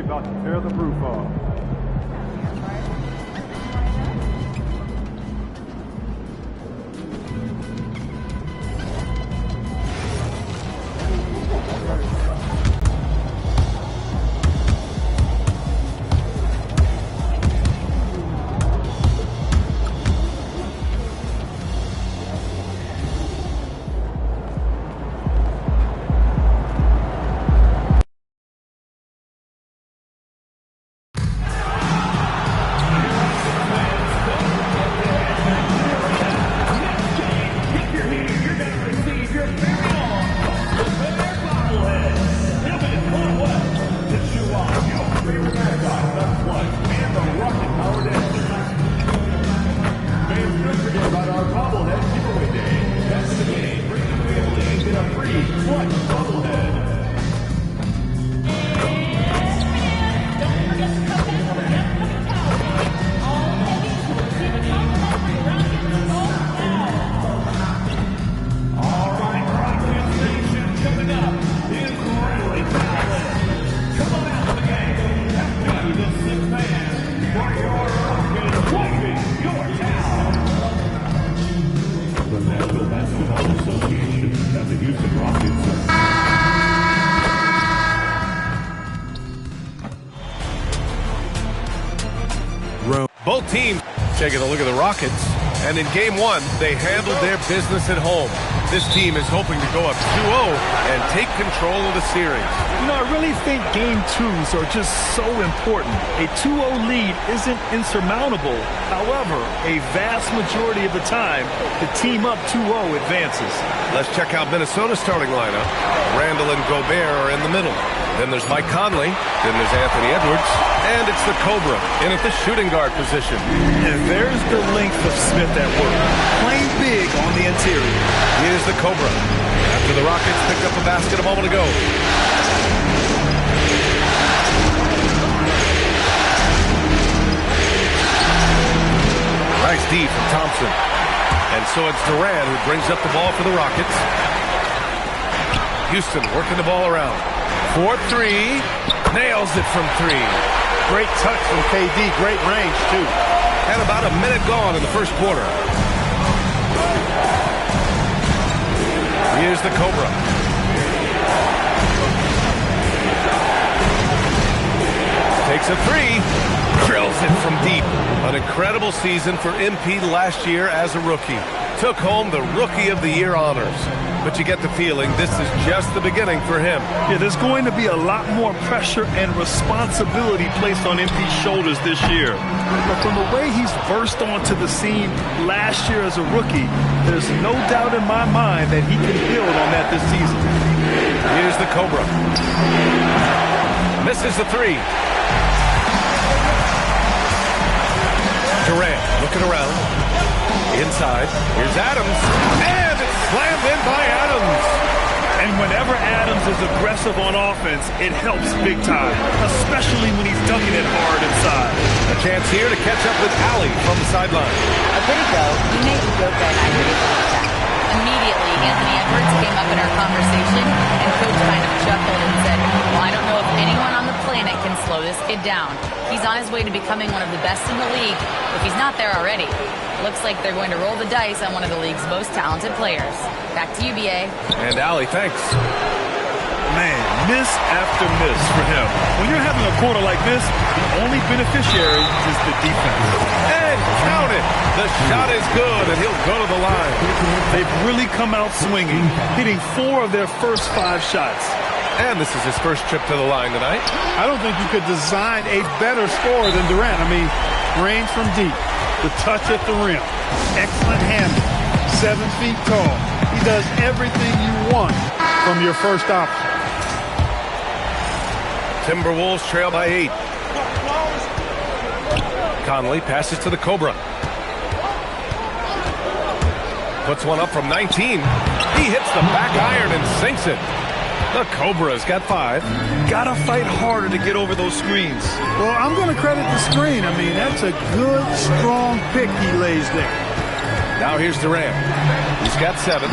about to tear the roof off. Both teams taking a look at the Rockets, and in Game 1, they handled their business at home. This team is hoping to go up 2-0 and take control of the series. You know, I really think Game 2s are just so important. A 2-0 lead isn't insurmountable. However, a vast majority of the time, the team up 2-0 advances. Let's check out Minnesota's starting lineup. Randall and Gobert are in the middle. Then there's Mike Conley. Then there's Anthony Edwards. And it's the Cobra in at the shooting guard position. And there's the length of Smith at work. Playing big on the interior. Here's the Cobra. After the Rockets picked up a basket a moment ago. Nice D from Thompson. And so it's Durant who brings up the ball for the Rockets. Houston working the ball around. 4-3. Nails it from 3. Great touch from KD. Great range, too. And about a minute gone in the first quarter. Here's the Cobra. Takes a 3. Drills it from deep. An incredible season for MP last year as a rookie. Took home the Rookie of the Year honors. But you get the feeling this is just the beginning for him. Yeah, there's going to be a lot more pressure and responsibility placed on MP's shoulders this year. But from the way he's burst onto the scene last year as a rookie, there's no doubt in my mind that he can build on that this season. Here's the Cobra. Misses the 3. Durant looking around. Inside. Here's Adams. And it's slammed in by Adams. And whenever Adams is aggressive on offense, it helps big time, especially when he's dunking it hard inside. A chance here to catch up with Allie from the sideline. A bit ago, we made the joke that I were able to check. Immediately, Anthony Edwards came up in our conversation, and Coach kind of chuckled and said, well, I don't know if anyone on the planet can slow this kid down. He's on his way to becoming one of the best in the league, if he's not there already. Looks like they're going to roll the dice on one of the league's most talented players. Back to you, BA. And Allie, thanks. Man, miss after miss for him. When you're having a quarter like this, the only beneficiary is the defense. And count it. The shot is good, and he'll go to the line. They've really come out swinging, hitting 4 of their first 5 shots. And this is his first trip to the line tonight. I don't think you could design a better scorer than Durant. I mean, range from deep. The touch at the rim. Excellent handle. 7 feet tall. He does everything you want from your first option. Timberwolves trail by 8. Conley passes to the Cobra. Puts one up from 19. He hits the back iron and sinks it. The Cobra's got 5. Gotta fight harder to get over those screens. Well, I'm going to credit the screen. I mean, that's a good, strong pick he lays there. Now here's Durant. He's got 7.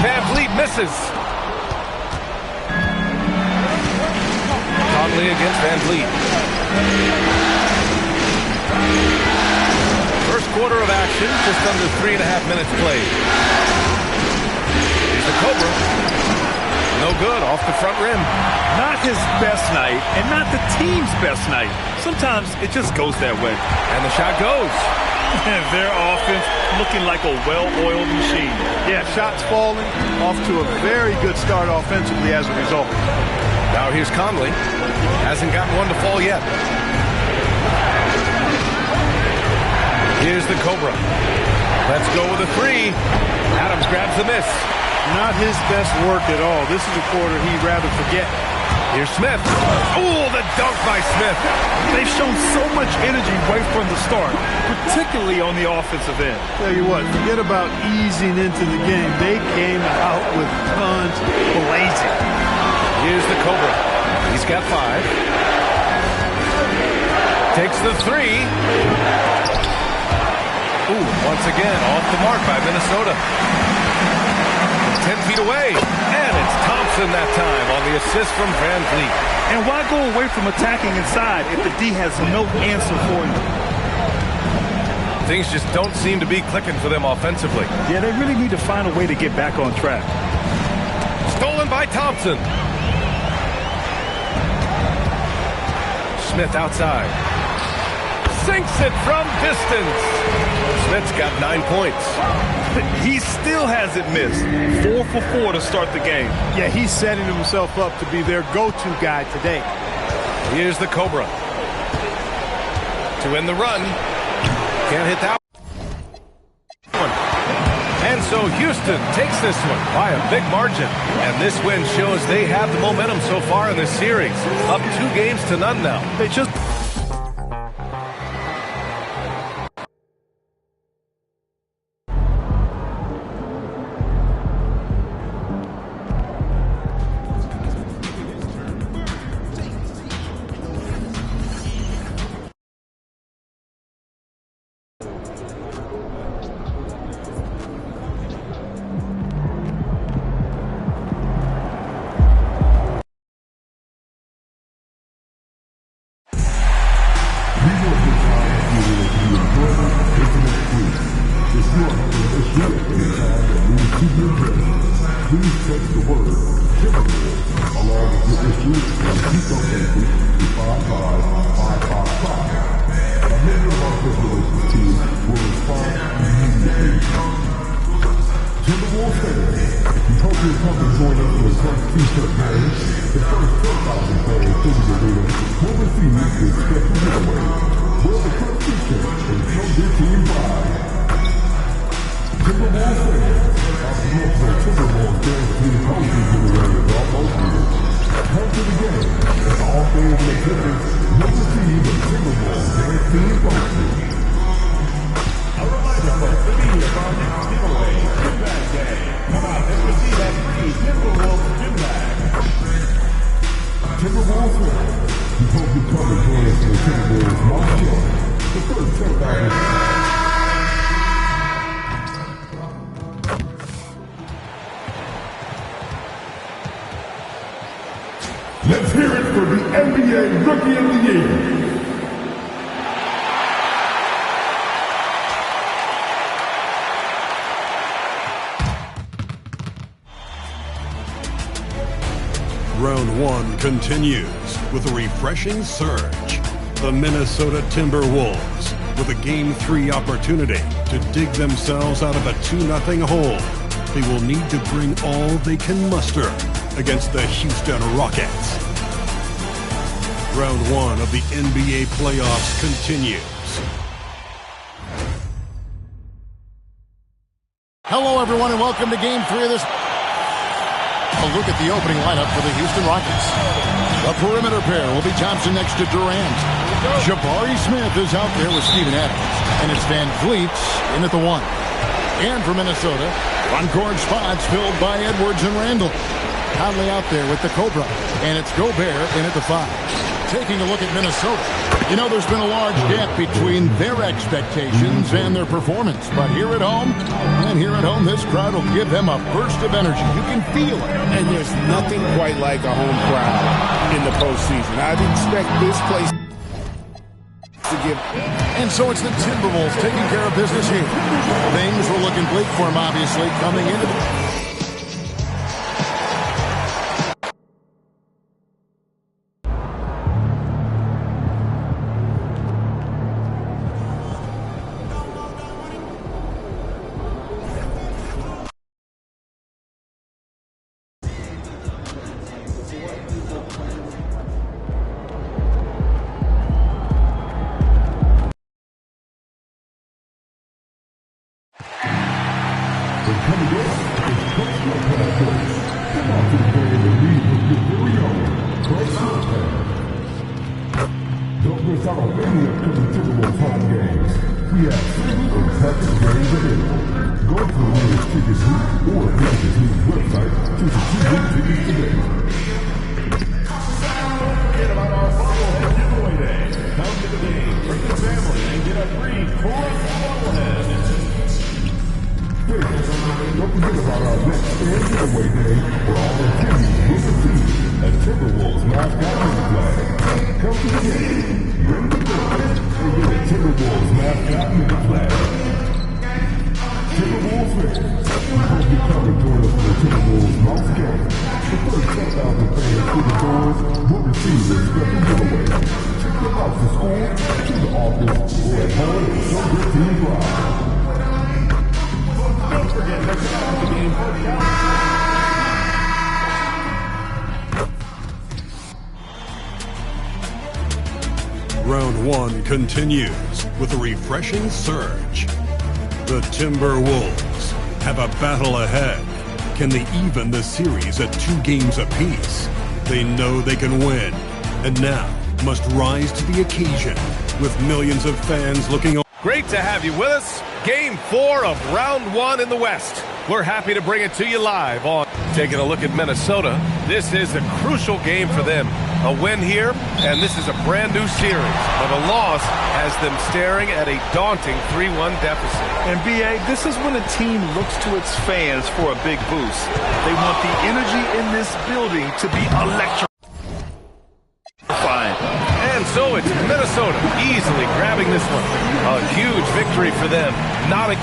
VanVleet misses. Conley against Van Vliet. First quarter of action, just under 3.5 minutes played. Here's the Cobra. No good, off the front rim. Not his best night, and not the team's best night. Sometimes it just goes that way. And the shot goes. And their offense looking like a well-oiled machine. Yeah, shots falling, off to a very good start offensively as a result. Now here's Conley. Hasn't gotten one to fall yet. Here's the Cobra. Let's go with a three. Adams grabs the miss. Not his best work at all. This is a quarter he'd rather forget. Here's Smith. Oh, the dunk by Smith. They've shown so much energy right from the start, particularly on the offensive end. Tell you what, forget about easing into the game. They came out with guns blazing. Here's the Cobra. He's got 5. Takes the three. Ooh, once again, off the mark by Minnesota. 10 feet away. And it's Thompson that time on the assist from Van Vliet. And why go away from attacking inside if the D has no answer for you? Things just don't seem to be clicking for them offensively. Yeah, they really need to find a way to get back on track. Stolen by Thompson. Smith outside. Sinks it from distance. Smith's got 9 points. He still hasn't missed. 4 for 4 to start the game. Yeah, he's setting himself up to be their go-to guy today. Here's the Cobra. To end the run. Can't hit that one. And so Houston takes this one by a big margin. And this win shows they have the momentum so far in this series. Up 2 games to none now. They just... Please text the word Timberwolves along with your issues and keep up entry to 55555. A member of our relations team will respond immediately. Timberwolves fans, we hope you'll come and join us for the first t-shirt game. The first 10,000 fans to the arena will receive this special giveaway. Wear the first t-shirt and show your team pride. Timberwolves fans, our Timberwolves dance team coaches in the area is almost here. Come to the game, and all fans in attendance will receive a Timberwolves dance team coaches. A reminder folks to be here for our next giveaway, Gym Bag Day. Come out and receive that free Timberwolves gym bag. Timberwolves fans, we hope you come and join us for the Timberwolves March On. The first 10,000. Let's hear it for the NBA Rookie of the Year. Round 1 continues with a refreshing surge. The Minnesota Timberwolves with a Game 3 opportunity to dig themselves out of a 2-0 hole. They will need to bring all they can muster against the Houston Rockets. Round 1 of the NBA playoffs continues. Hello, everyone, and welcome to Game 3 of this. A look at the opening lineup for the Houston Rockets. The perimeter pair will be Thompson next to Durant. Jabari Smith is out there with Steven Adams, and it's Van Vliet in at the 1. And for Minnesota, front-court spots filled by Edwards and Randall. Conley out there with the Cobra, and it's Gobert in at the 5. Taking a look at Minnesota, You know, there's been a large gap between their expectations and their performance. But here at home, this crowd will give them a burst of energy. You can feel it. And there's nothing quite like a home crowd in the postseason. I'd expect this place to give. And so it's the Timberwolves taking care of business here. Things were looking bleak for them, obviously, coming into the... Don't miss out on any upcoming Timberwolves home games. We have single and package games available. Go to the nearest ticket booth or visit the team's website to secure tickets today. Forget about our bobblehead giveaway day. Come to the game, bring the family, and get a free Cora bobblehead. Don't forget about our next fan giveaway day for all the kids with the team at Timberwolves mascot mini flag. Come to the game, bring the family, and get a Timberwolves mascot mini flag. Timberwolves fans, hope you come and join us for the Timberwolves mouse game. The first 10,000 fans through the doors will receive a special giveaway. Take your house to school, to the office, or at home and show your team pride. Don't forget to check out the game for the hour. Round one continues with a refreshing surge. The Timberwolves have a battle ahead. Can they even the series at 2 games apiece? They know they can win, and now must rise to the occasion with millions of fans looking on. Great to have you with us. Game 4 of round 1 in the West. We're happy to bring it to you live on taking a look at Minnesota. This is a crucial game for them. A win here, and this is a brand new series. But a loss has them staring at a daunting 3-1 deficit. And B.A., this is when a team looks to its fans for a big boost. They want the energy in this building to be electrifying. And so it's Minnesota easily grabbing this one. A huge victory for them. Not a...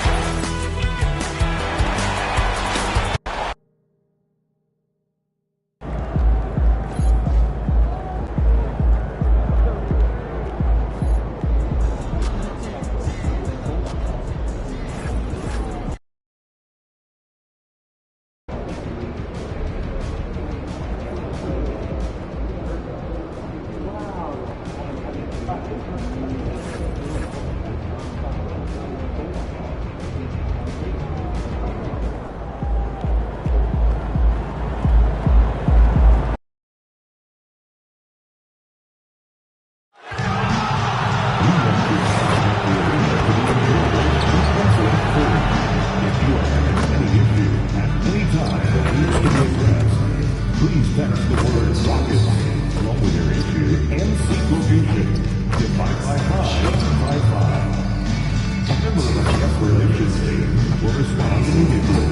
Please text the word rocket along with your issue and seat location to 555-55. A member of the guest relations team will respond immediately.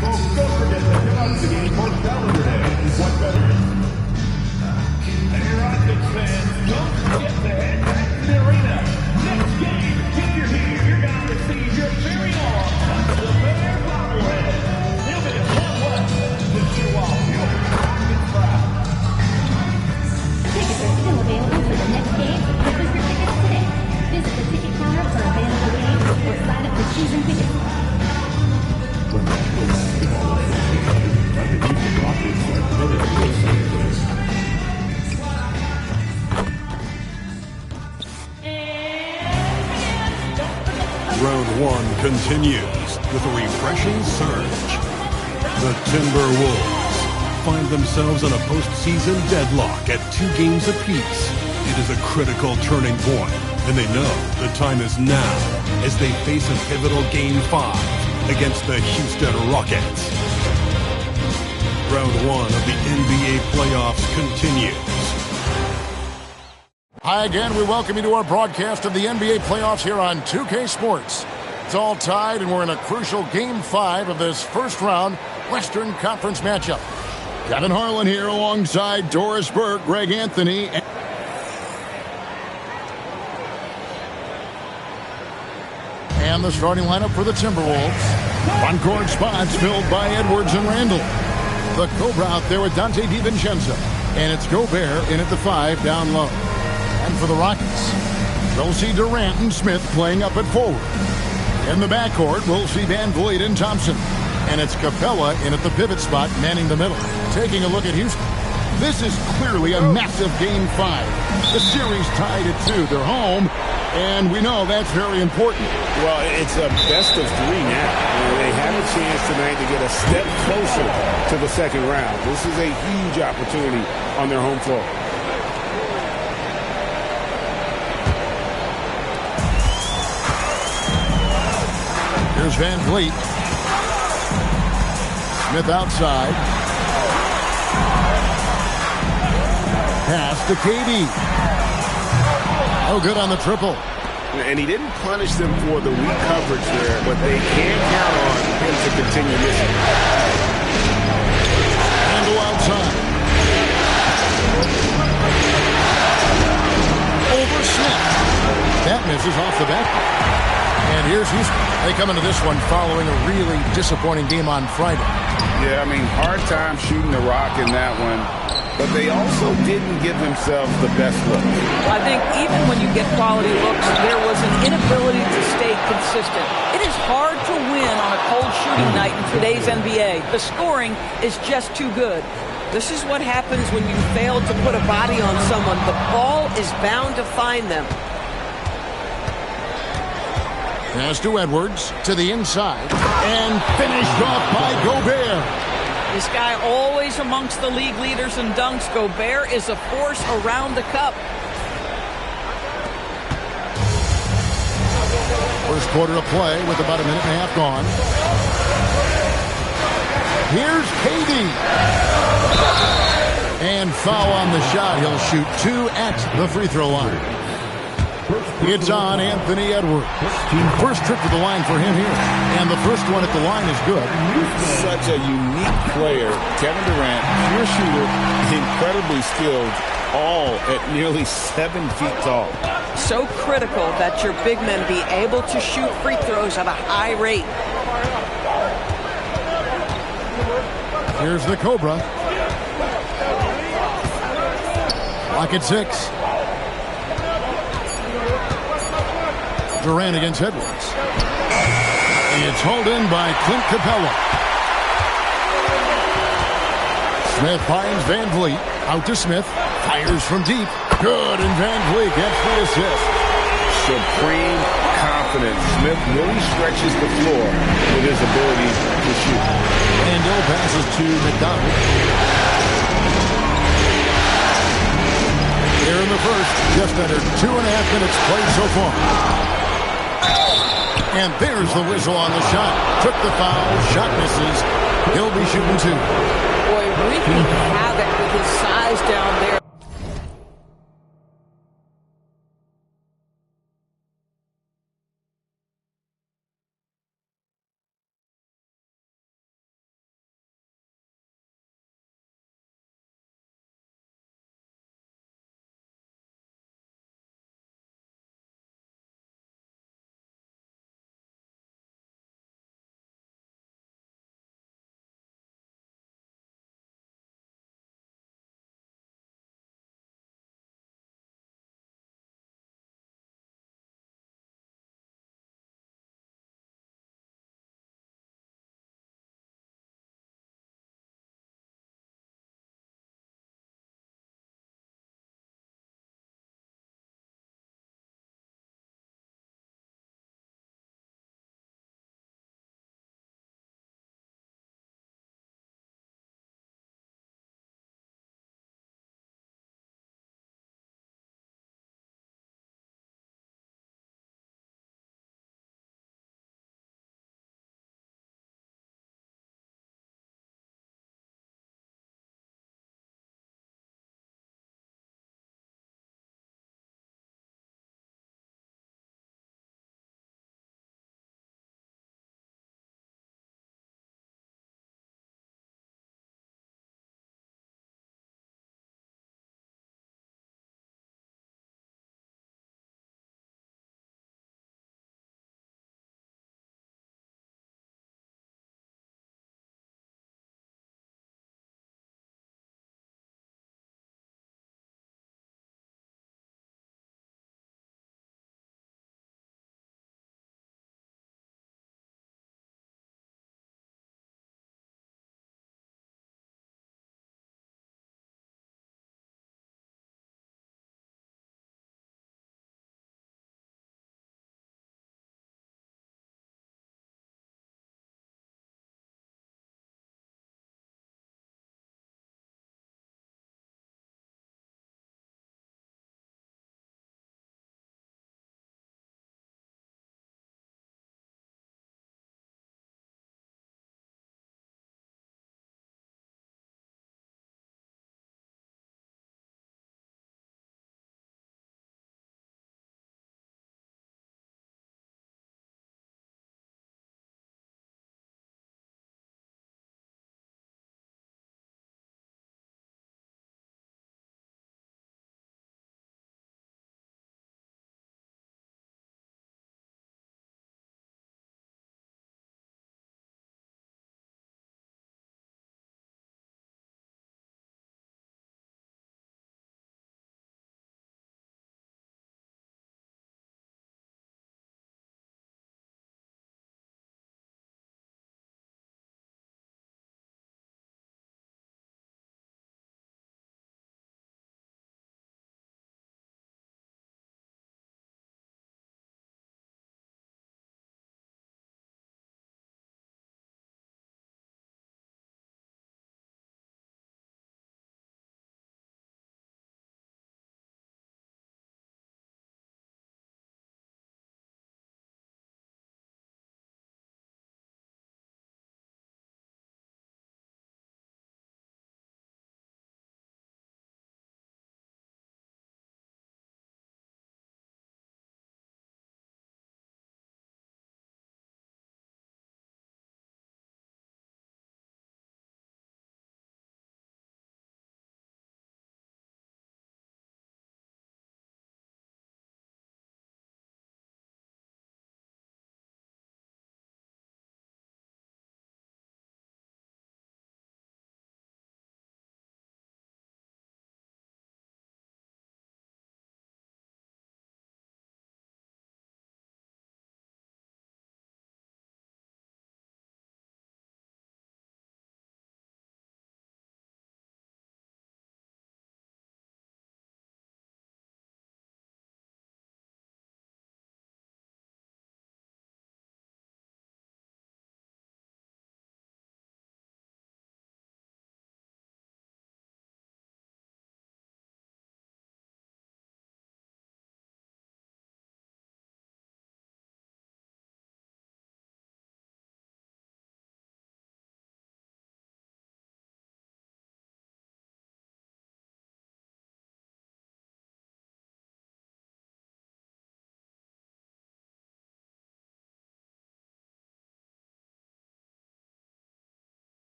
Folks, don't forget to come out to the game for Calendar Day. What better? And your Rockets fans, don't forget to head back to the arena. Next game, if you're here, you're going to receive your very own the Bear bobblehead. He'll be a fun one to show off your Rockets pride. Tickets are still available for the next game. Purchase your tickets today. Visit the ticket counter for available games or sign up for season tickets. The National Basketball Association and the Houston Rockets are committed to this series. Round one continues with a refreshing surge. The Timberwolves find themselves in a postseason deadlock at 2 games apiece. It is a critical turning point, and they know the time is now as they face a pivotal Game 5 against the Houston Rockets. Round one of the NBA playoffs continues. Hi again. We welcome you to our broadcast of the NBA playoffs here on 2K Sports. It's all tied, and we're in a crucial Game 5 of this first-round Western Conference matchup. Kevin Harlan here alongside Doris Burke, Greg Anthony, and the starting lineup for the Timberwolves. On-court spots filled by Edwards and Randall. The Cobra out there with Dante DiVincenzo. And it's Gobert in at the 5 down low. And for the Rockets, we'll see Durant and Smith playing up at forward. In the backcourt, we'll see Van Vliet and Thompson. And it's Capella in at the pivot spot, manning the middle. Taking a look at Houston. This is clearly a massive Game 5. The series tied at 2. They're home, and we know that's very important. Well, it's a best of 3 now. They have a chance tonight to get a step closer to the second round. This is a huge opportunity on their home floor. Here's Van Vliet. Smith outside. Pass to KD. Oh, good on the triple. And he didn't punish them for the weak coverage there, but they can count on him to continue missing. Handle outside. Over Smith. That misses off the back. And here's Houston. They come into this one following a really disappointing game on Friday. Yeah, I mean, hard time shooting the rock in that one. But they also didn't give themselves the best look. I think even when you get quality looks, there was an inability to stay consistent. It is hard to win on a cold shooting night in today's NBA. The scoring is just too good. This is what happens when you fail to put a body on someone. The ball is bound to find them. Pass to Edwards, to the inside, and finished off by Gobert. This guy always amongst the league leaders in dunks. Gobert is a force around the cup. First quarter of play with about a minute and a half gone. Here's KD. And foul on the shot. He'll shoot 2 at the free throw line. It's on Anthony Edwards. First trip to the line for him here. And the first one at the line is good. Such a unique player. Kevin Durant, pure shooter, incredibly skilled, all at nearly 7 feet tall. So critical that your big men be able to shoot free throws at a high rate. Here's the Cobra. Lock at 6. Durant against Edwards. It's hauled in by Clint Capella. Smith finds Van Vliet. Out to Smith. Fires from deep. Good, and Van Vliet gets the assist. Supreme confidence. Smith really stretches the floor with his ability to shoot. And Dill passes to McDonald. Here in the first, just under 2.5 minutes played so far. And there's the whistle on the shot. Took the foul. Shot misses. He'll be shooting 2. Boy, wreaking havoc with his size down there.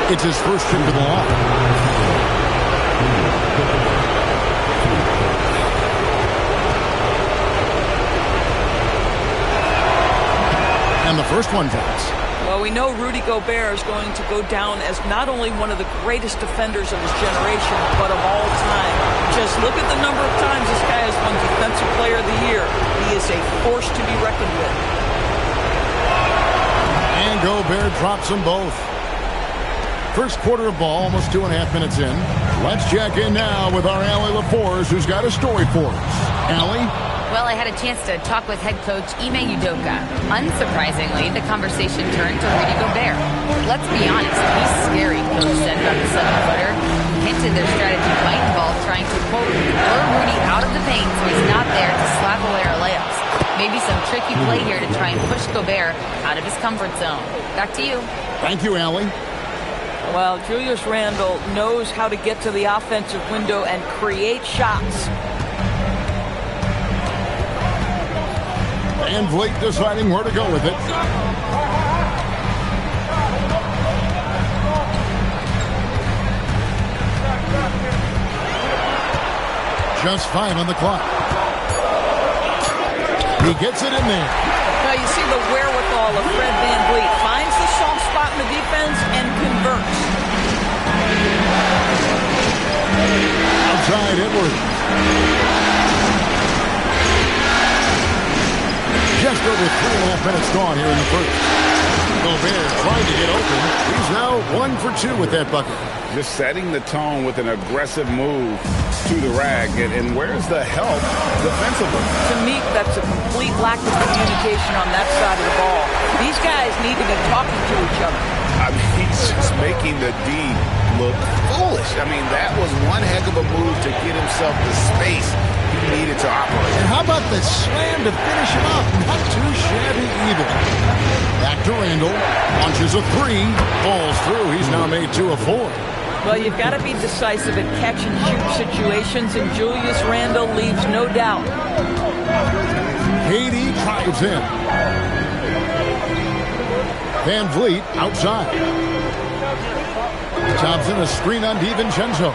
It's his first trip to the line. And the first one falls. Well, we know Rudy Gobert is going to go down as not only one of the greatest defenders of his generation, but of all time. Just look at the number of times this guy has won Defensive Player of the Year. He is a force to be reckoned with. And Gobert drops them both. First quarter of ball, almost 2.5 minutes in. Let's check in now with our Allie LaForce, who's got a story for us. Allie? Well, I had a chance to talk with head coach Ime Udoka. Unsurprisingly, the conversation turned to Rudy Gobert. Let's be honest, he's scary, coach said about the 7-footer. He hinted their strategy might involve trying to, quote, lure Rudy out of the paint so he's not there to slap away our layups. Maybe some tricky play here to try and push Gobert out of his comfort zone. Back to you. Thank you, Allie. Well, Julius Randle knows how to get to the offensive window and create shots. Van Vliet deciding where to go with it. Just 5 on the clock. He gets it in there. Now you see the wherewithal of Fred Van Vliet. Finds the soft spot in the defense and converts. Outside Edwards. Just over 3.5 minutes gone here in the first. Gobert trying to get open. He's now 1 for 2 with that bucket. Just setting the tone with an aggressive move to the rag. And where's the help defensively? To me, that's a complete lack of communication on that side of the ball. These guys need to be talking to each other. I mean, he's just making the D look foolish. I mean, that was one heck of a move to get himself the space he needed to operate. And how about the slam to finish him up? Not too shabby either. Back to Randle. Launches a 3. Falls through. He's now made 2 of 4. Well, you've got to be decisive in catch-and-shoot situations, and Julius Randle leaves no doubt. KD drives in. Van Vliet outside. Thompson a screen on DiVincenzo.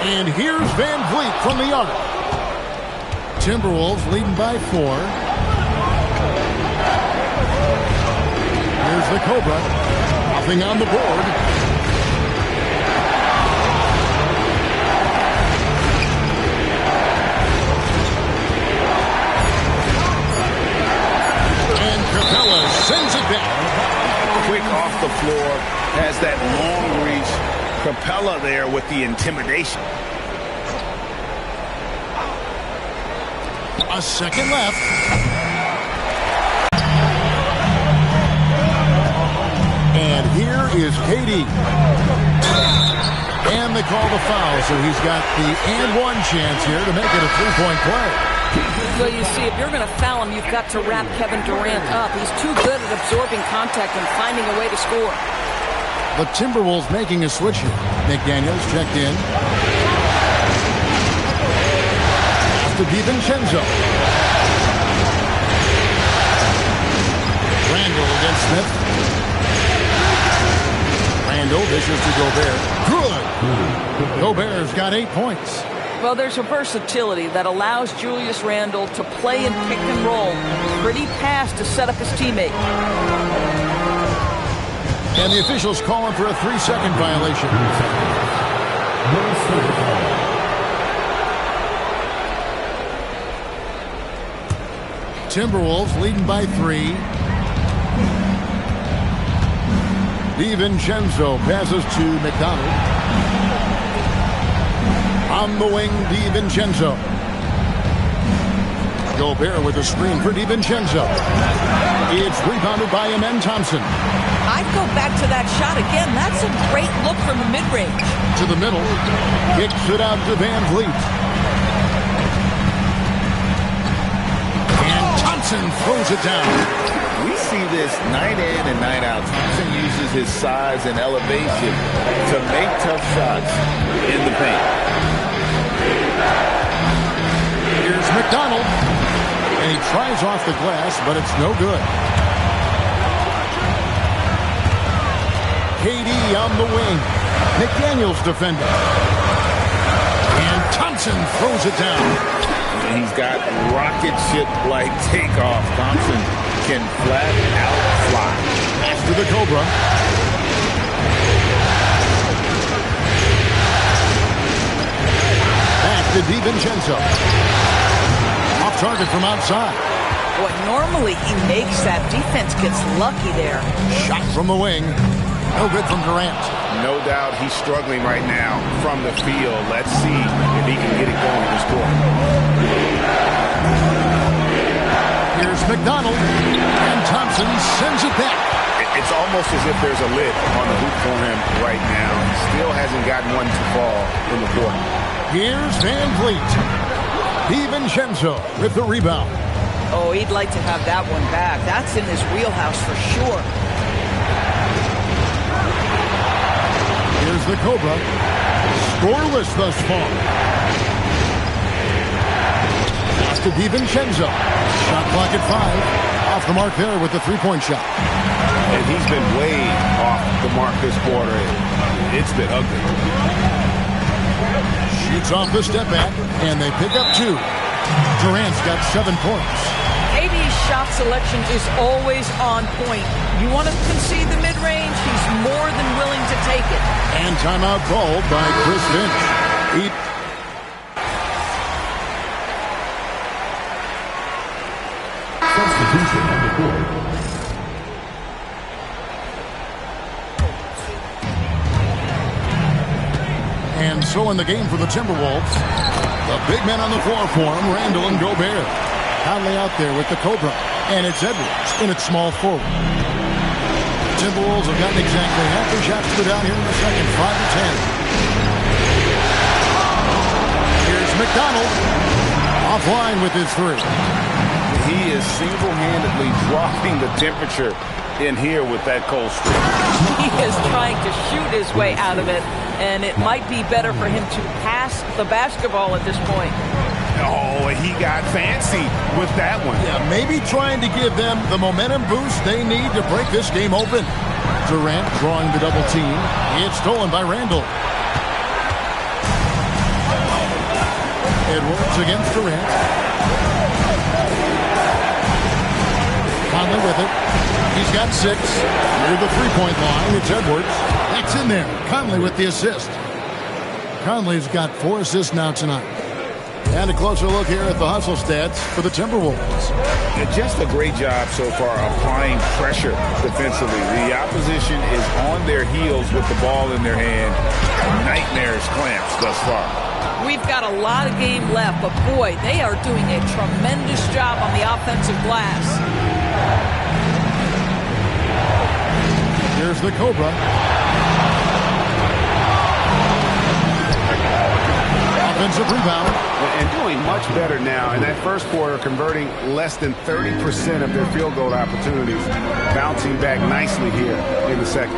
And here's Van Vliet from the arc. Timberwolves leading by 4. Here's the Cobra. Nothing on the board. And Capella sends it back. Quick off the floor. Has that long reach. Capella there with the intimidation. A second left. And here is KD. And they call the foul, so he's got the and-one chance here to make it a 3-point play. Well, you see, if you're going to foul him, you've got to wrap Kevin Durant up. He's too good at absorbing contact and finding a way to score. The Timberwolves making a switch here. McDaniels checked in. To DiVincenzo. Randle against Smith. Randle dishes to Gobert. Good. Gobert's got 8 points. Well, there's a versatility that allows Julius Randle to play in pick and roll. Pretty pass to set up his teammate. And the officials calling for a 3-second violation. Timberwolves leading by 3. DiVincenzo passes to McDonald. On the wing, DiVincenzo. Gobert with a screen for DiVincenzo. It's rebounded by Amen Thompson. I'd go back to that shot again. That's a great look from the mid-range. To the middle. Kicks it out to Van Vliet. And Thompson throws it down. We see this night in and night out. Thompson uses his size and elevation to make tough shots in the paint. Here's McDonald. And he tries off the glass, but it's no good. KD Lee on the wing. McDaniels defending. And Thompson throws it down. And he's got rocket ship-like takeoff. Thompson can flat out fly. Pass to the Cobra. Back to DiVincenzo. Off target from outside. What normally he makes that defense gets lucky there. Shot from the wing. No good from Durant. No doubt he's struggling right now from the field. Let's see if he can get it going in this quarter. Here's McDonald. And Thompson sends it back. It's almost as if there's a lid on the hoop for him right now. He still hasn't gotten one to fall in the quarter. Here's Van Vliet. DiVincenzo with the rebound. Oh, he'd like to have that one back. That's in his wheelhouse for sure. Here's the Cobra. Scoreless thus far. Pass to DiVincenzo. Shot clock at 5. Off the mark there with the three-point shot. And he's been way off the mark this quarter. It's been ugly. Shoots off the step back, and they pick up 2. Durant's got 7 points. KD's shot selection is always on point. You want to concede the mid-range, he's more than willing to take it. And timeout called by Chris Finch. Substitution on the court. And so in the game for the Timberwolves, the big men on the floor for him, Randall and Gobert. Conley out there with the Cobra. And it's Edwards in its small forward. Timberwolves have gotten exactly half their shots to go down here in the second, 5-10. Here's McDonald. Offline with his 3. He is single-handedly dropping the temperature in here with that cold streak. He is trying to shoot his way out of it, and it might be better for him to pass the basketball at this point. Oh, he got fancy with that one. Yeah, maybe trying to give them the momentum boost they need to break this game open. Durant drawing the double team. It's stolen by Randall. Edwards against Durant. Conley with it. He's got 6. Near the three-point line, it's Edwards. That's in there. Conley with the assist. Conley's got 4 assists now tonight. And a closer look here at the hustle stats for the Timberwolves. And just a great job so far applying pressure defensively. The opposition is on their heels with the ball in their hand. Nightmares clamps thus far. We've got a lot of game left, but boy, they are doing a tremendous job on the offensive glass. Here's the Cobra. Offensive rebound. And doing much better now in that first quarter, converting less than 30% of their field goal opportunities. Bouncing back nicely here in the second.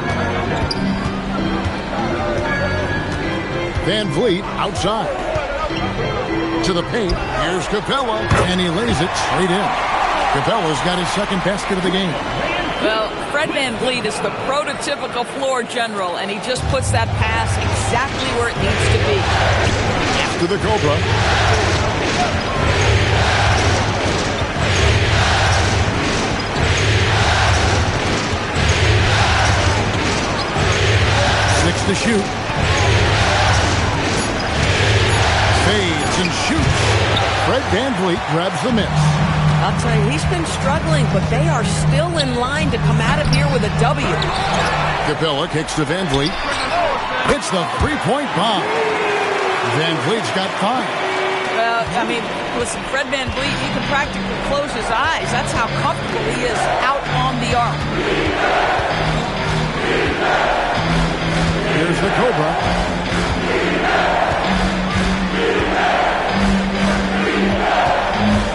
Van Vliet outside. To the paint. Here's Capella. And he lays it straight in. Capella's got his second basket of the game. Well, Fred Van Vliet is the prototypical floor general, and he just puts that pass exactly where it needs to be. To the Cobra. 6 to shoot. Fades and shoots. Fred Van Vliet grabs the miss. I'll tell you, he's been struggling, but they are still in line to come out of here with a W. Capella kicks to Van Vliet. Hits the three-point bomb. Van Vliet's got 5. Well, I mean, listen, Fred Van Vliet, he can practically close his eyes. That's how comfortable he is out on the arc. Here's the Cobra.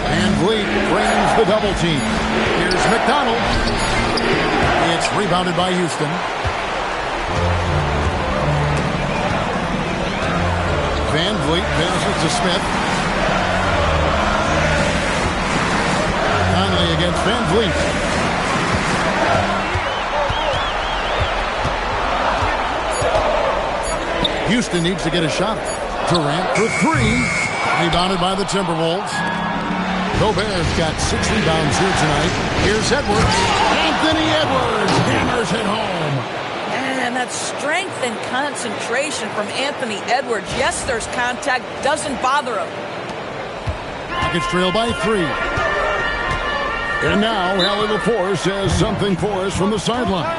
Van Vliet brings the double team. Here's McDonald. It's rebounded by Houston. Van Vliet passes to Smith. Conley against Van Vliet. Houston needs to get a shot. Durant for three. Rebounded by the Timberwolves. Gobert's got 6 rebounds here tonight. Here's Edwards. Anthony Edwards hammers it home. And that strength and concentration from Anthony Edwards. Yes, there's contact. Doesn't bother him. Rockets trail by 3. And now, Allie LaForce has something for us from the sideline.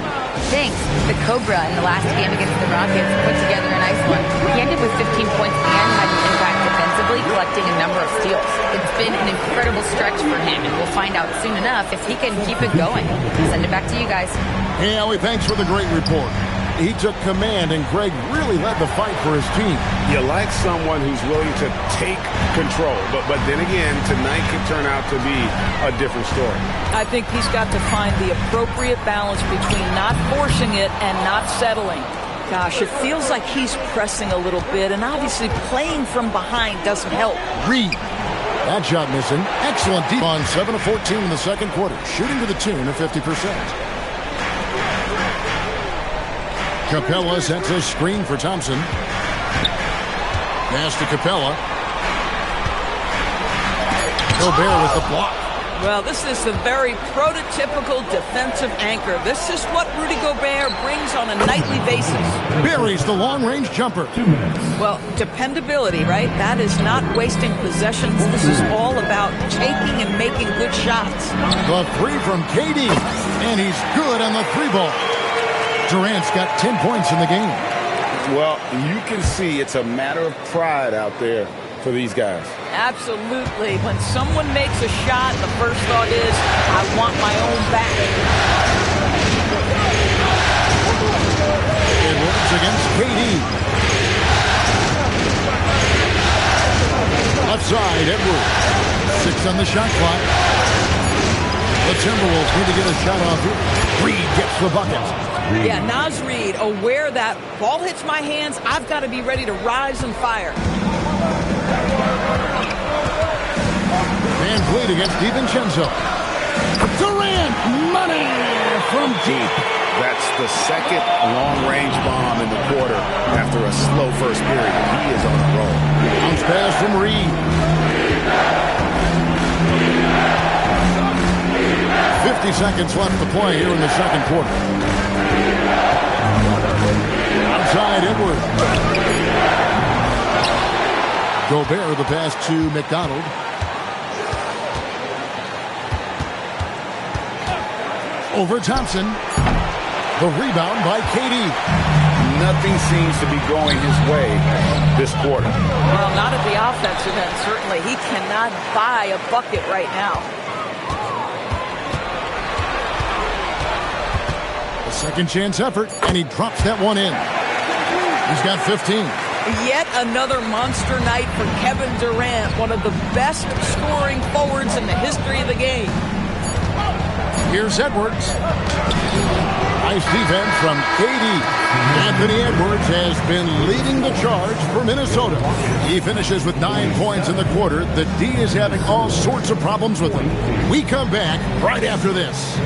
Thanks. The Cobra in the last game against the Rockets put together a nice one. He ended with 15 points and had an impact defensively, collecting a number of steals. It's been an incredible stretch for him, and we'll find out soon enough if he can keep it going. Send it back to you guys. Hey, Allie, thanks for the great report. He took command, and Greg really led the fight for his team. You like someone who's willing to take control. But then again, tonight could turn out to be a different story. I think he's got to find the appropriate balance between not forcing it and not settling. Gosh, it feels like he's pressing a little bit, and obviously playing from behind doesn't help. Reed. That shot missing. Excellent deep on 7 of 14 in the second quarter, shooting to the tune of 50%. Capella sets a screen for Thompson. Pass to Capella. Gobert with the block. Well, this is the very prototypical defensive anchor. This is what Rudy Gobert brings on a nightly basis. Buries the long-range jumper. Well, dependability, right? That is not wasting possessions. This is all about taking and making good shots. The three from KD, and he's good on the three ball. Durant's got 10 points in the game. Well, you can see it's a matter of pride out there for these guys. Absolutely. When someone makes a shot, the first thought is, I want my own back. Edwards against KD. Left side, Edwards. 6 on the shot clock. The Timberwolves need to get a shot off here. Reed gets the bucket. Yeah, Naz Reid, aware that ball hits my hands, I've got to be ready to rise and fire. Van Vliet against DiVincenzo. Durant, money from deep. That's the second long-range bomb in the quarter after a slow first period. He is on a roll. Bounce pass from Reed. 50 seconds left to play here in the second quarter. Outside Edwards. Gobert the pass to McDonald. Over Thompson. The rebound by KD. Nothing seems to be going his way this quarter. Well, not at the offensive end, certainly. He cannot buy a bucket right now. A second chance effort, and he drops that one in. He's got 15. Yet another monster night for Kevin Durant, one of the best scoring forwards in the history of the game. Here's Edwards. Nice defense from KD. Anthony Edwards has been leading the charge for Minnesota. He finishes with 9 points in the quarter. The D is having all sorts of problems with him. We come back right after this.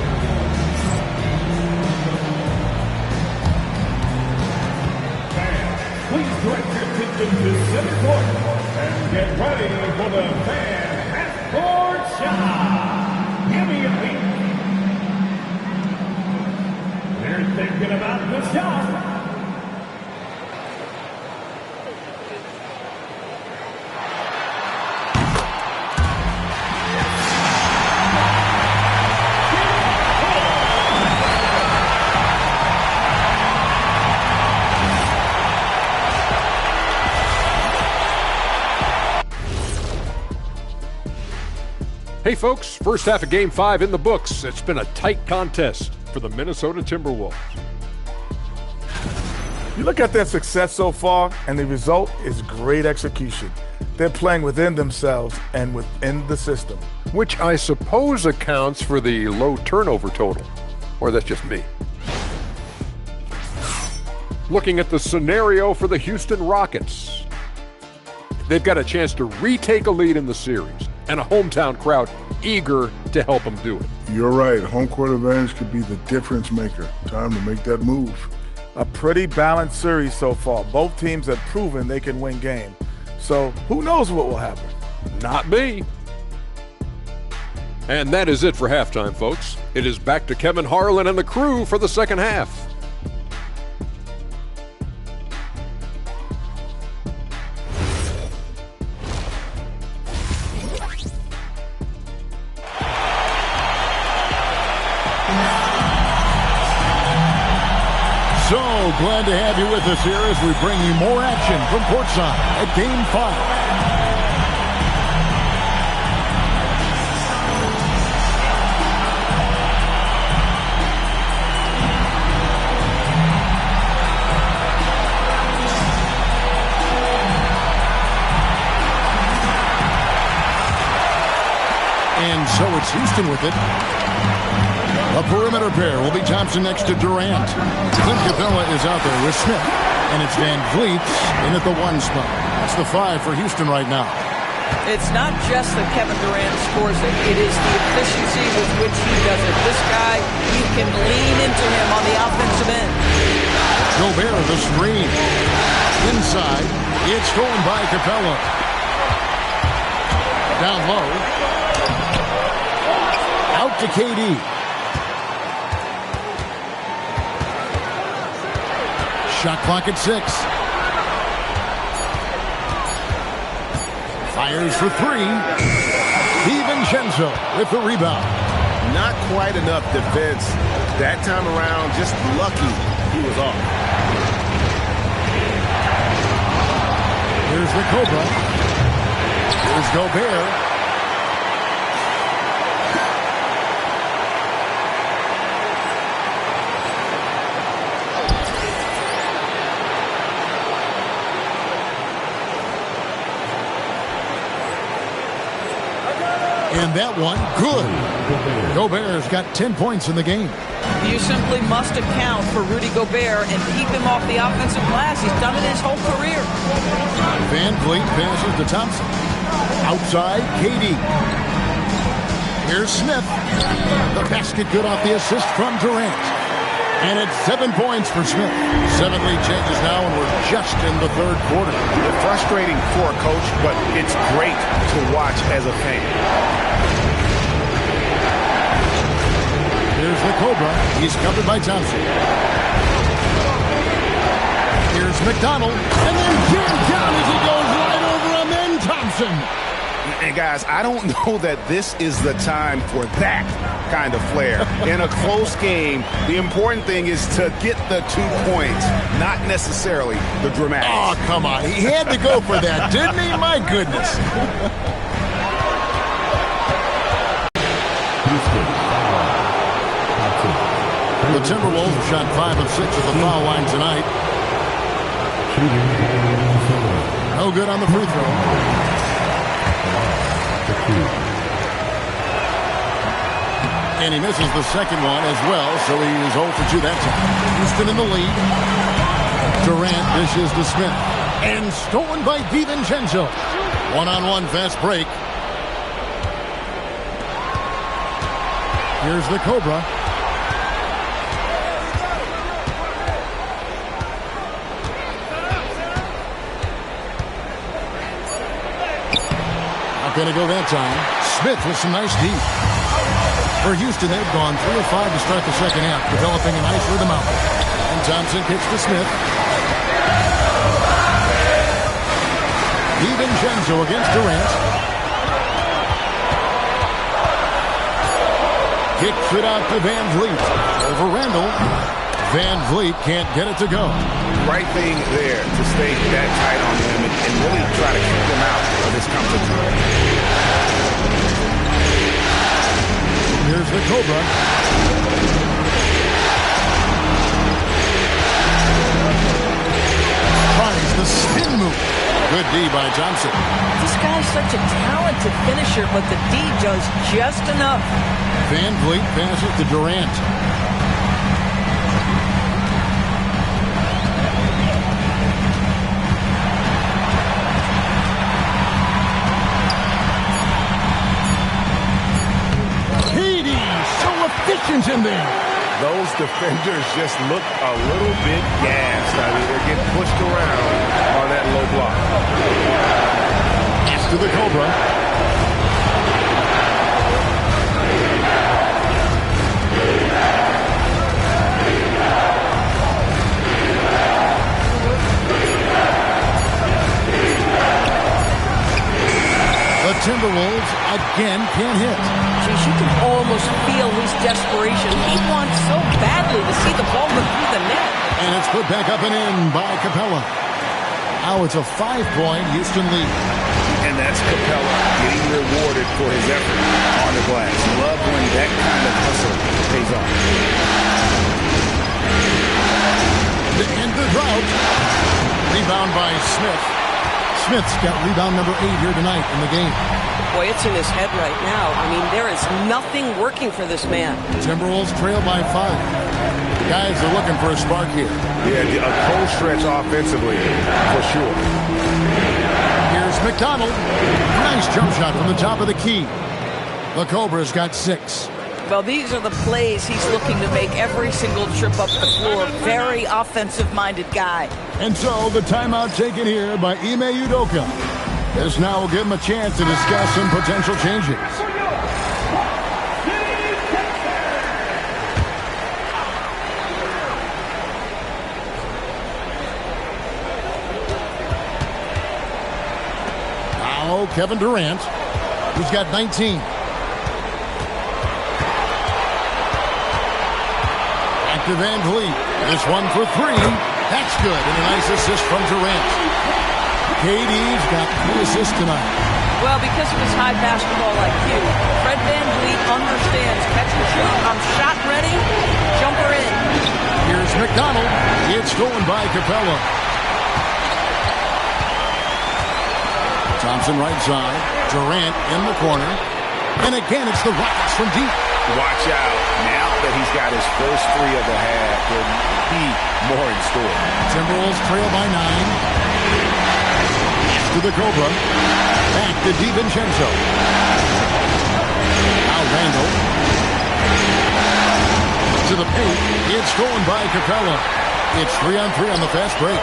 Please direct your attention to center court and get ready for the fan half-court shot. Give me a beat. They're thinking about the shot. Hey folks, first half of Game 5 in the books. It's been a tight contest for the Minnesota Timberwolves. You look at their success so far, and the result is great execution. They're playing within themselves and within the system. Which I suppose accounts for the low turnover total. Or that's just me. Looking at the scenario for the Houston Rockets. They've got a chance to retake a lead in the series, and a hometown crowd eager to help them do it. You're right. Home court advantage could be the difference maker. Time to make that move. a pretty balanced series so far. Both teams have proven they can win games. So who knows what will happen? Not me. And that is it for halftime, folks. It is back to Kevin Harlan and the crew for the second half. So glad to have you with us here as we bring you more action from courtside at Game 5. And so it's Houston with it. A perimeter pair will be Thompson next to Durant. Clint Capella is out there with Smith. And it's Van Vliet in at the 1 spot. That's the 5 for Houston right now. It's not just that Kevin Durant scores it. It is the efficiency with which he does it. This guy, you can lean into him on the offensive end. Gobert, the screen. Inside, it's stolen by Capella. Down low. Out to KD. Shot clock at 6. Fires for 3. DiVincenzo with the rebound. Not quite enough defense that time around. Just lucky he was off. Here's the Cobra. Here's Gobert. And that one, good. Gobert's got 10 points in the game. You simply must account for Rudy Gobert and keep him off the offensive glass. He's done it his whole career. Van Vliet passes to Thompson. Outside, KD. Here's Smith. The basket good off the assist from Durant. And it's 7 points for Smith. 7 lead changes now, and we're just in the third quarter. It's frustrating for a coach, but it's great to watch as a fan. Here's the Cobra. He's covered by Thompson. Here's McDonald. And then jammed down as he goes right over him. And Thompson. And guys, I don't know that this is the time for that kind of flair. In a close game, the important thing is to get the 2 points, not necessarily the dramatics. Oh, come on. He had to go for that, didn't he? My goodness. The Timberwolves shot 5 of 6 at the foul line tonight. No good on the free throw. And he misses the second one as well, so he is 0 for 2 that time. Houston in the lead. Durant dishes to Smith. And stolen by DiVincenzo. One-on-one fast break. Here's the Cobra. Not going to go that time. Smith with some nice deep. For Houston, they've gone 3 of 5 to start the second half, developing a nice rhythm out. And Thompson kicks to Smith. DiVincenzo against Durant. Kicks it out to Van Vliet. Over Randall. Van Vliet can't get it to go. Right thing there to stay that tight on him and really try to keep him out of this comfort zone. Here's the Cobra. Tries the spin move. Good D by Thompson. This guy's such a talented finisher, but the D does just enough. Van Vliet passes to Durant. KD, so efficient in there. Those defenders just look a little bit gassed. I mean, they're getting pushed around on that low block. Pass to the Cobra. The Timberwolves again can't hit. Geez, you can almost feel his desperation. He wants so badly to see the ball go through the net. And it's put back up and in by Capella. Now it's a 5-point Houston lead. And that's Capella getting rewarded for his effort on the glass. Love when that kind of hustle pays off. To end the drought. Rebound by Smith. Smith's got rebound number 8 here tonight in the game. Boy, it's in his head right now. I mean, there is nothing working for this man. Timberwolves trail by 5. Guys are looking for a spark here. Yeah, a cold stretch offensively, for sure. Here's McDonald. Nice jump shot from the top of the key. The Cobras got 6. Well, these are the plays he's looking to make every single trip up the floor. Very offensive-minded guy. And so the timeout taken here by Ime Udoka. This now will give him a chance to discuss some potential changes. Now Kevin Durant, who's got 19. To Van Vliet. This one for 3. That's good. And a nice assist from Durant. KD's got 3 assists tonight. Well, because of his high basketball IQ, Fred Van Vliet understands catch and shoot. I'm shot ready. Jumper in. Here's McDonald. It's stolen by Capella. Thompson right side. Durant in the corner. And again, it's the Rockets from deep. Watch out. Now that he's got his first 3 of the half, there'll be more in store. Timberwolves trail by 9. Pass to the Cobra. Back to DiVincenzo. Now Randall. To the paint. It's stolen by Capella. It's 3-on-3 on the fast break.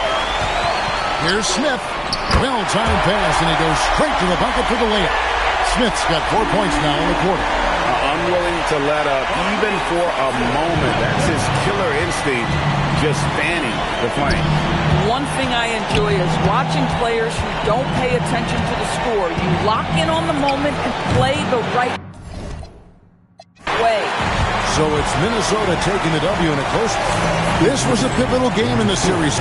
Here's Smith. Well-timed pass, and he goes straight to the bucket for the layup. Smith's got 4 points now in the quarter. Unwilling to let up even for a moment. That's his killer instinct, just fanning the flame. One thing I enjoy is watching players who don't pay attention to the score. You lock in on the moment and play the right way. So it's Minnesota taking the W in a close. This was a pivotal game in the series.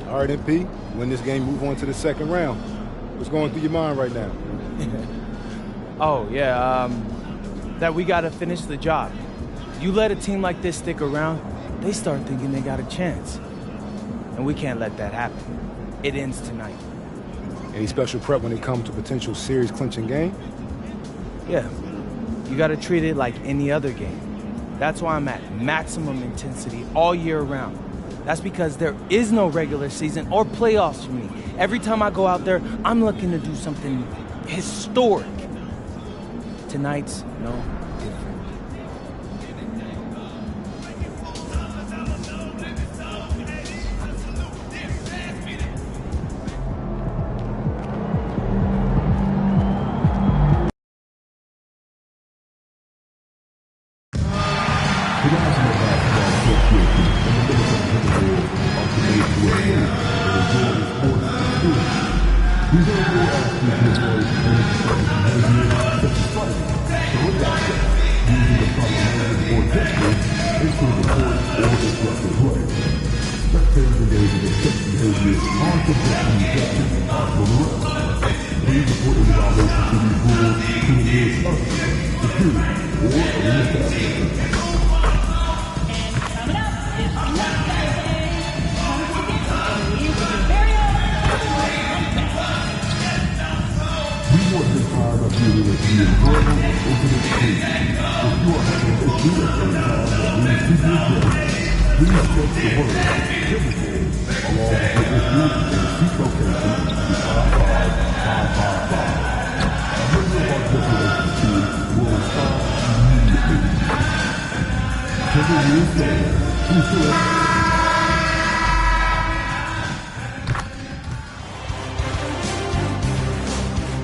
All right, MP, win this game, move on to the second round. What's going through your mind right now? That we got to finish the job. You let a team like this stick around, they start thinking they got a chance. And we can't let that happen. It ends tonight. Any special prep when it comes to potential series clinching game? Yeah, you got to treat it like any other game. That's why I'm at maximum intensity all year round. That's because there is no regular season or playoffs for me. Every time I go out there, I'm looking to do something historic. Tonight's no different. We want this time of year to be enjoyable and to the street. If you are having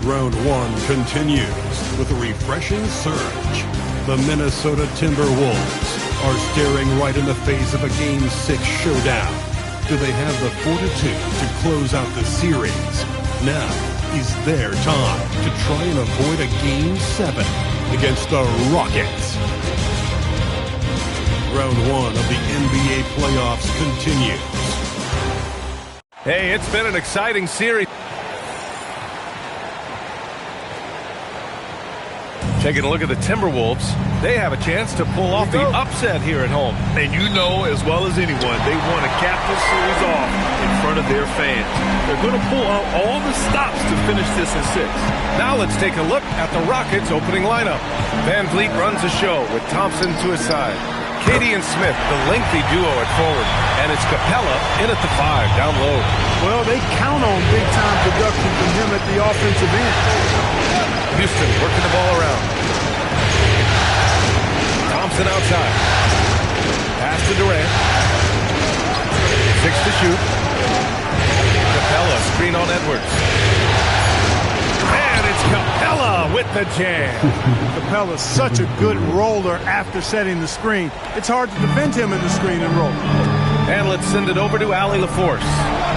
Round one continues with a refreshing surge. The Minnesota Timberwolves are staring right in the face of a Game 6 showdown. Do they have the fortitude to close out the series? Now is their time to try and avoid a Game 7 against the Rockets. Round one of the NBA playoffs continues. Hey, it's been an exciting series. Taking a look at the Timberwolves, they have a chance to pull off the upset here at home. And you know as well as anyone, they want to cap this series off in front of their fans. They're going to pull out all the stops to finish this in 6. Now let's take a look at the Rockets' opening lineup. Van Vliet runs the show with Thompson to his side. Katie and Smith, the lengthy duo at forward. And it's Capella in at the 5, down low. Well, they count on big-time production from him at the offensive end. Houston working the ball around. Thompson outside. Pass to Durant. 6 to shoot. Capella screen on Edwards. And it's Capella with the jam. Capella's such a good roller after setting the screen. It's hard to defend him in the screen and roll. And let's send it over to Allie LaForce.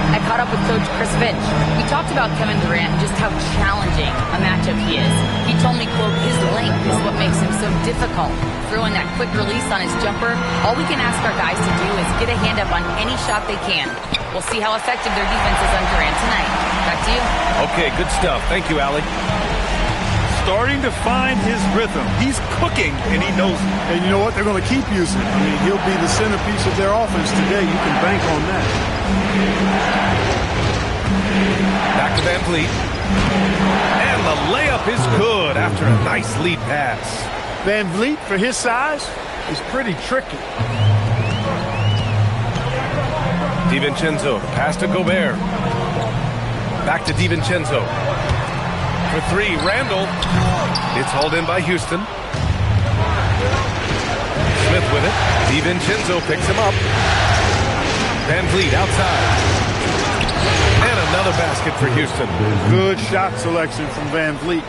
I caught up with Coach Chris Finch. We talked about Kevin Durant and just how challenging a matchup he is. He told me, quote, his length is what makes him so difficult. Throwing that quick release on his jumper, all we can ask our guys to do is get a hand up on any shot they can. We'll see how effective their defense is on Durant tonight. Back to you. Okay, good stuff. Thank you, Allie. Starting to find his rhythm. He's cooking, and he knows it. And you know what? They're going to keep using it. I mean, he'll be the centerpiece of their offense today. You can bank on that. Back to Van Vliet. And the layup is good after a nice lead pass. Van Vliet, for his size, is pretty tricky. DiVincenzo, pass to Gobert. Back to DiVincenzo. For 3, Randall. It's hauled in by Houston. Smith with it. DiVincenzo picks him up. Van Vliet outside. And another basket for Houston. Good shot selection from Van Vliet.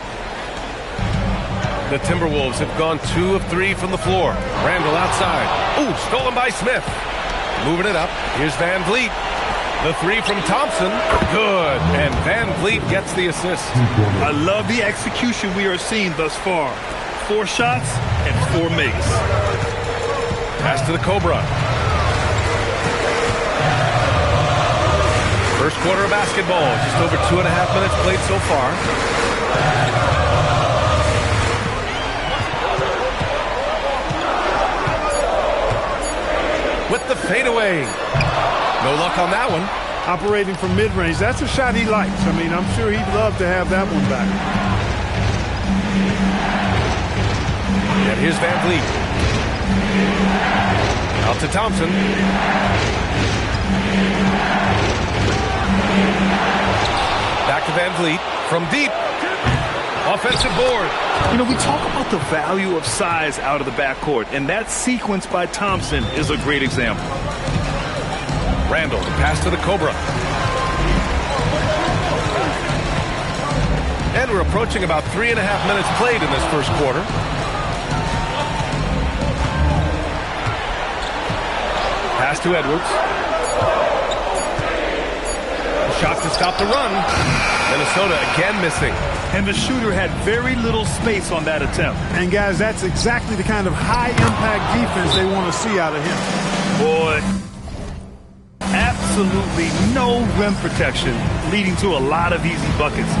The Timberwolves have gone 2 of 3 from the floor. Randall outside. Ooh, stolen by Smith. Moving it up. Here's Van Vliet. The 3 from Thompson. Good. And Van Vliet gets the assist. I love the execution we are seeing thus far. 4 shots and 4 makes. Pass to the Cobra. First quarter of basketball. Just over 2.5 minutes played so far. With the fadeaway. No luck on that one. Operating from mid-range. That's a shot he likes. I mean, I'm sure he'd love to have that one back. And here's Van Vliet. Out to Thompson. Back to Van Vliet. From deep. Offensive board. You know, we talk about the value of size out of the backcourt, and that sequence by Thompson is a great example. Randall, the pass to the Cobra. And we're approaching about 3.5 minutes played in this first quarter. Pass to Edwards. Shot to stop the run. Minnesota again missing. And the shooter had very little space on that attempt. And guys, that's exactly the kind of high-impact defense they want to see out of him. Boy, absolutely no rim protection, leading to a lot of easy buckets.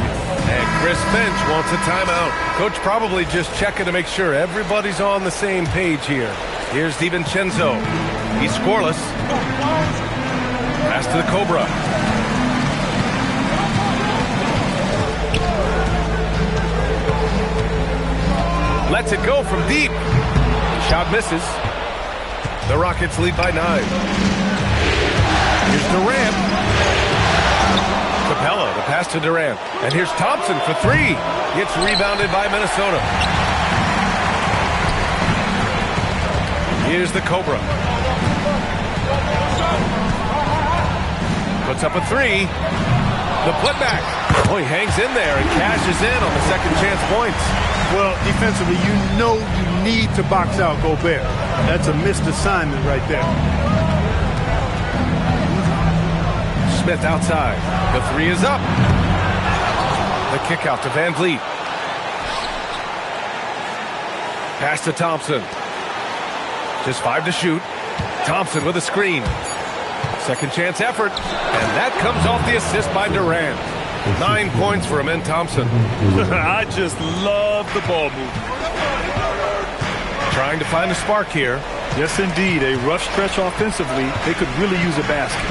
And Chris Finch wants a timeout. Coach probably just checking to make sure everybody's on the same page here. Here's DiVincenzo. He's scoreless. Pass to the Cobra. Lets it go from deep. Shot misses. The Rockets lead by 9. Here's Durant. Capella, the pass to Durant. And here's Thompson for 3. Gets rebounded by Minnesota. Here's the Cobra. Puts up a 3. The putback. Oh, he hangs in there and cashes in on the second chance points. Well, defensively, you know you need to box out Gobert. That's a missed assignment right there. Smith outside. The 3 is up. The kick out to Van Vliet. Pass to Thompson. Just 5 to shoot. Thompson with a screen. Second chance effort. And that comes off the assist by Durant. 9 points for Amen Thompson. I just love the ball movement. Trying to find a spark here. Yes, indeed. A rough stretch offensively. They could really use a basket.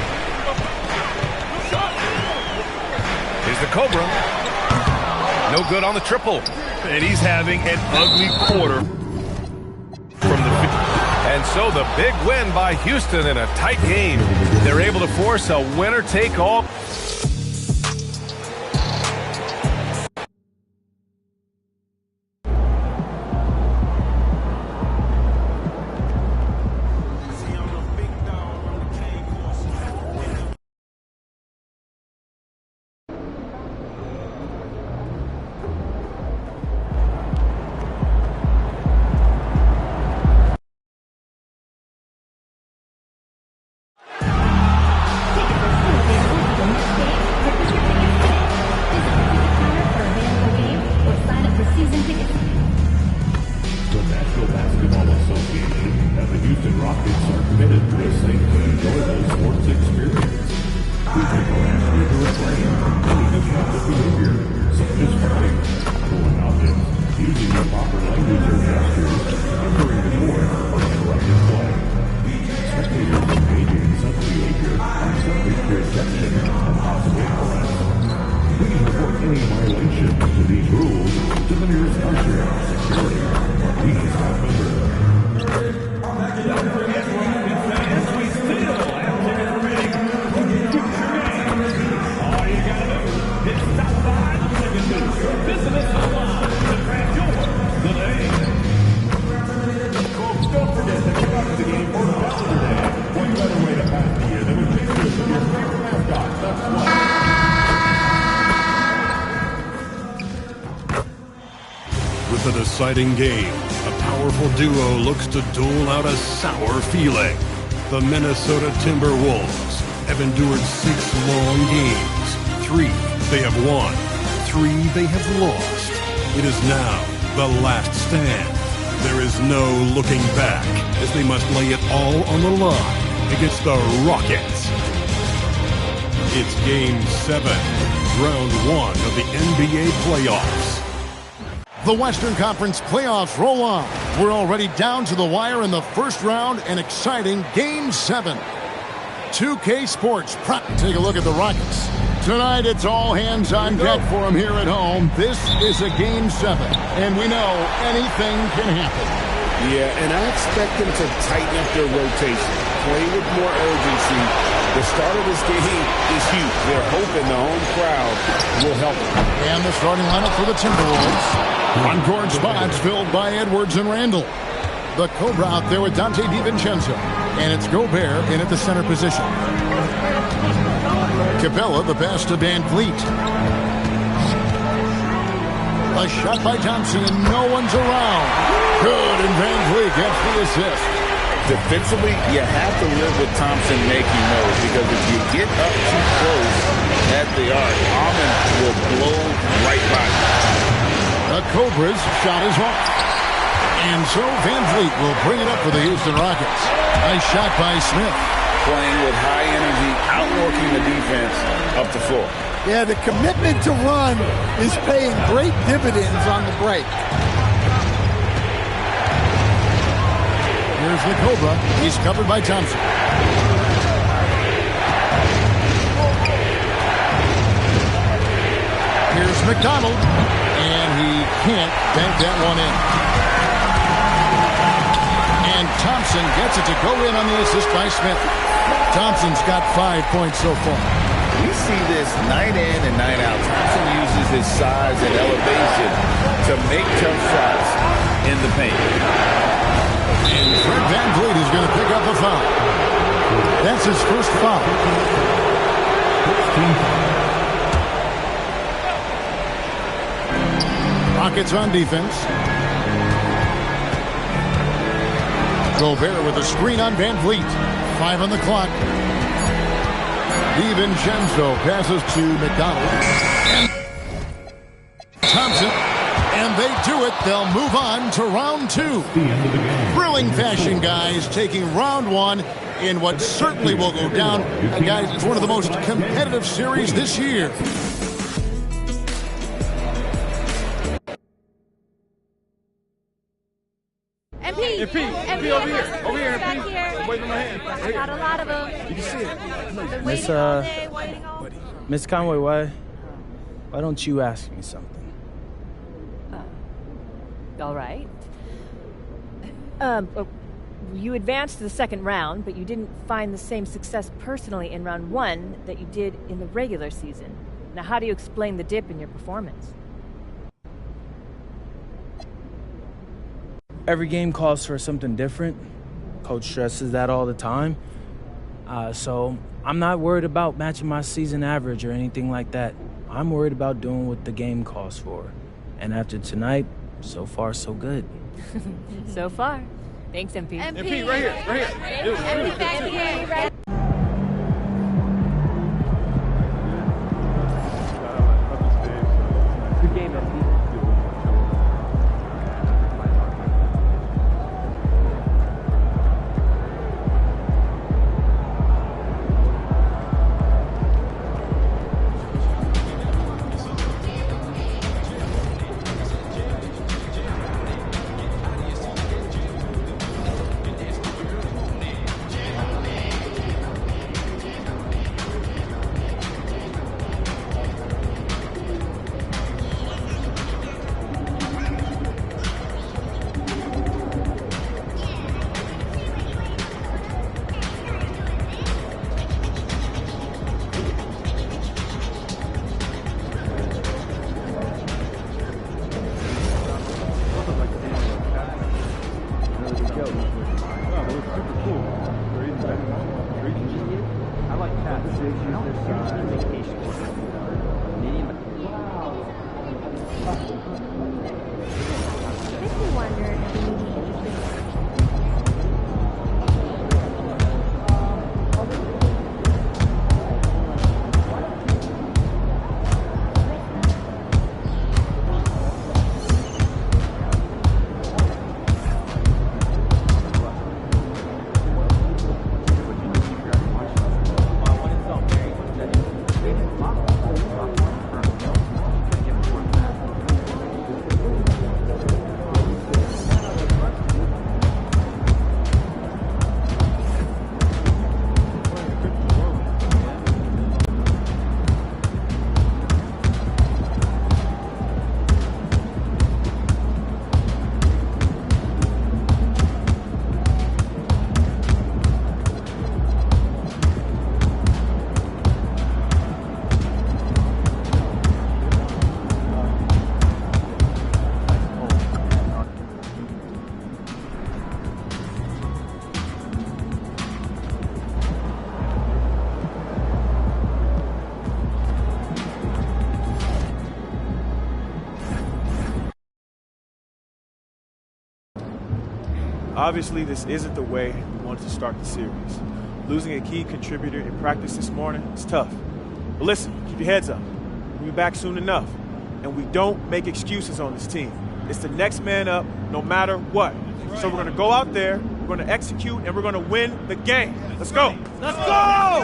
Here's the Cobra. No good on the triple. And he's having an ugly quarter from the field. And so the big win by Houston in a tight game. They're able to force a winner-take-all. With the deciding game, a powerful duo looks to dole out a sour feeling. The Minnesota Timberwolves have endured 6 long games. 3 they have won, 3 they have lost. It is now the last stand. There is no looking back as they must lay it all on the line against the Rockets. It's Game 7, Round 1 of the NBA playoffs. The Western Conference playoffs roll on. We're already down to the wire in the first round, an exciting Game 7. 2K Sports prep. Take a look at the Rockets. Tonight, it's all hands on deck for them here at home. This is a Game 7, and we know anything can happen. Yeah, and I expect them to tighten up their rotation, play with more urgency. The start of this game is huge. They're hoping the home crowd will help them. And the starting lineup for the Timberwolves. On-court spots filled by Edwards and Randall. The Cobra out there with Dante DiVincenzo. And it's Gobert in at the center position. Capella, the pass to Van Vliet. A shot by Thompson, and no one's around. Good, and Van Vliet gets the assist. Defensively, you have to live with Thompson making those, because if you get up too close at the arc, Almond will blow right by you. The Cobra's shot is off. And so Van Vliet will bring it up for the Houston Rockets. Nice shot by Smith. Playing with high energy, outworking the defense up the floor. Yeah, the commitment to run is paying great dividends on the break. Here's the Cobra. He's covered by Thompson. Here's McDonald. And he can't bank that one in. And Thompson gets it to go in on the assist by Smith. Thompson's got 5 points so far. We see this night in and night out. Thompson uses his size and elevation to make tough shots in the paint. And Fred VanVleet is going to pick up a foul. That's his first foul. Rockets on defense. Gobert with a screen on VanVleet. 5 on the clock. DiVincenzo passes to McDonald. And Thompson. And they do it. They'll move on to round 2. Thrilling fashion, guys, taking round 1 in what certainly will go down. Guys, it's one of the most competitive series this year. MP over here. Over here, MP. Waiting on my hand. I got a lot of them. You can see it. Miss Conway, why don't you ask me something? All right. You advanced to the second round, but you didn't find the same success personally in round 1 that you did in the regular season. Now, how do you explain the dip in your performance? Every game calls for something different. Coach stresses that all the time. So I'm not worried about matching my season average or anything like that. I'm worried about doing what the game calls for. And after tonight, so far, so good. So far. Thanks, MP. MP, right here, right here. MP, back here, right. Good game, MP. Obviously, this isn't the way we wanted to start the series. Losing a key contributor in practice this morning is tough. But listen, keep your heads up. We'll be back soon enough. And we don't make excuses on this team. It's the next man up no matter what. So we're going to go out there, we're going to execute, and we're going to win the game. Let's go. Let's go!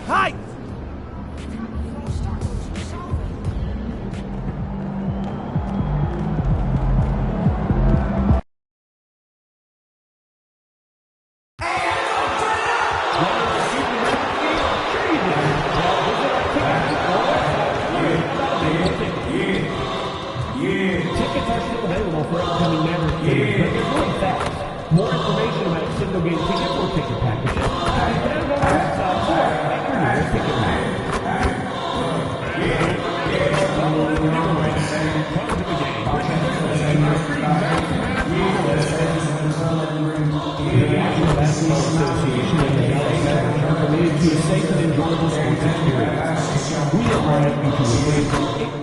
Hi! More information about single game tickets or ticket packages, you can head over to our website or at your nearest ticket room. The National Basketball Association and the Dallas Mavericks are committed to a safe and enjoyable sports experience. We invite you to a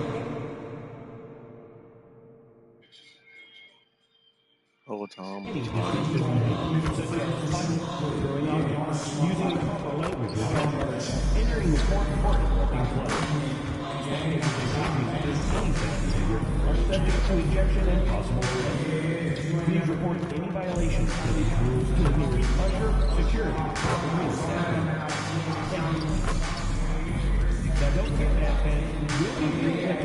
Overtime. Using proper language is entering the court are subject to ejection and possible arrest. Please report any violations to these rules to the nearest usher, security, or real estate. Thank you. Now don't get that pen. We'll be here at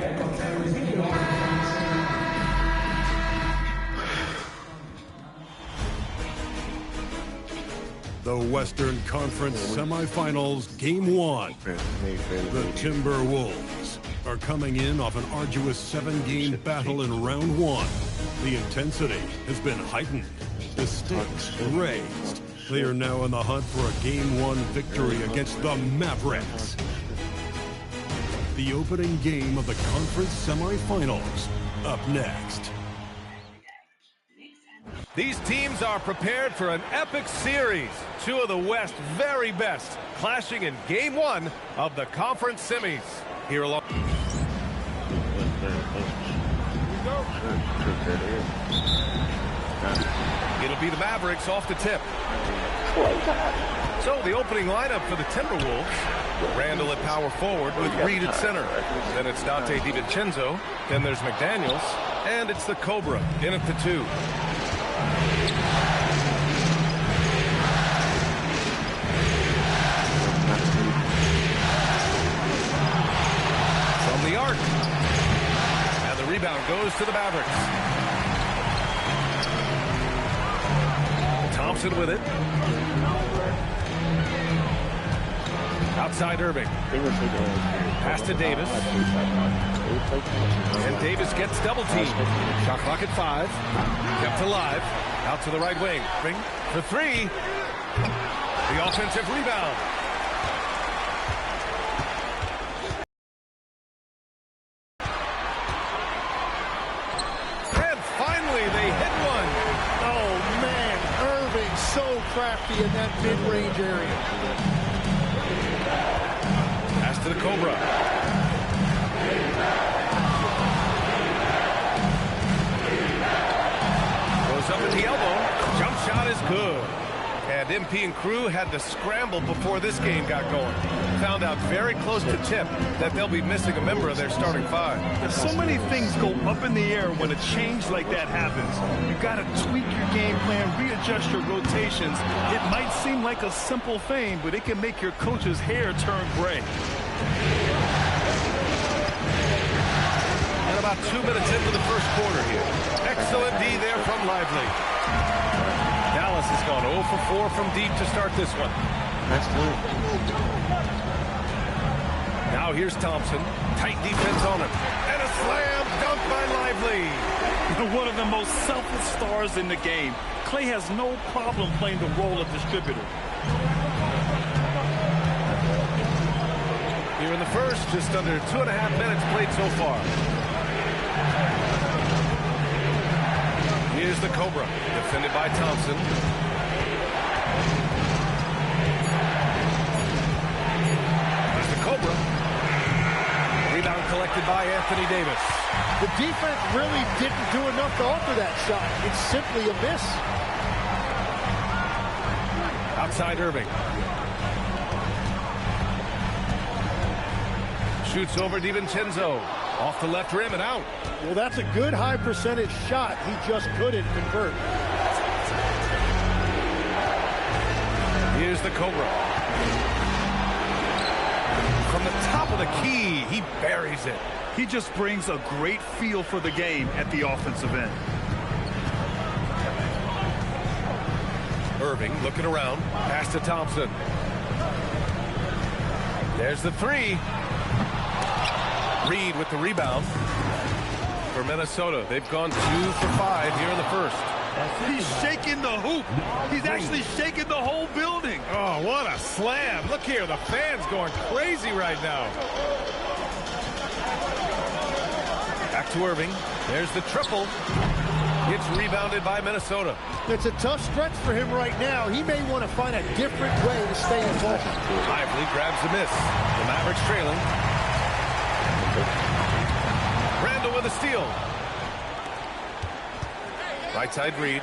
The Western Conference Semifinals, Game 1. The Timberwolves are coming in off an arduous 7-game battle in Round 1. The intensity has been heightened, the stakes raised. They are now in the hunt for a Game 1 victory against the Mavericks. The opening game of the conference semifinals, up next. These teams are prepared for an epic series. Two of the West's very best clashing in Game 1 of the conference semis. Here along. It'll be the Mavericks off the tip. So the opening lineup for the Timberwolves. Randall at power forward with Reed at center. Then it's Dante DiVincenzo. Then there's McDaniels. And it's the Cobra in at the 2. From the arc. And the rebound goes to the Mavericks. Thompson with it. Outside Irving. Pass to Davis. And Davis gets double teamed. Shot clock at 5. Kept alive. Out to the right wing. For 3. The offensive rebound. And finally they hit one. Oh man, Irving so crafty in that mid-range area. Pass to the Cobra. Goes up at the elbow. Jump shot is good. And MP and crew had to scramble before this game got going. Found out very close to tip that they'll be missing a member of their starting 5. So many things go up in the air when a change like that happens. You got to tweak your game plan, readjust your rotations. It might seem like a simple thing, but it can make your coach's hair turn gray. And about 2 minutes into the first quarter here. Excellent D there from Lively. Dallas has gone 0 for 4 from deep to start this one. Now here's Thompson. Tight defense on him. And a slam dunk by Lively. One of the most selfless stars in the game. Clay has no problem playing the role of distributor. Here in the first, just under 2.5 minutes played so far. Here's the Cobra, defended by Thompson. Here's the Cobra. Rebound collected by Anthony Davis. The defense really didn't do enough to alter that shot. It's simply a miss. Outside Irving. Shoots over DiVincenzo. Off the left rim and out. Well, that's a good high percentage shot. He just couldn't convert. Here's the Cobra. From the top of the key, he buries it. He just brings a great feel for the game at the offensive end. Irving looking around. Pass to Thompson. There's the 3. Reed with the rebound. for Minnesota. They've gone 2 for 5 here in the first. He's shaking the hoop. He's actually shaking the whole building. Oh, what a slam. Look here, the fans going crazy right now. Back to Irving. There's the triple. It's rebounded by Minnesota. It's a tough stretch for him right now. He may want to find a different way to stay involved. Lively grabs the miss. The Mavericks trailing. Randall with a steal. Right side read.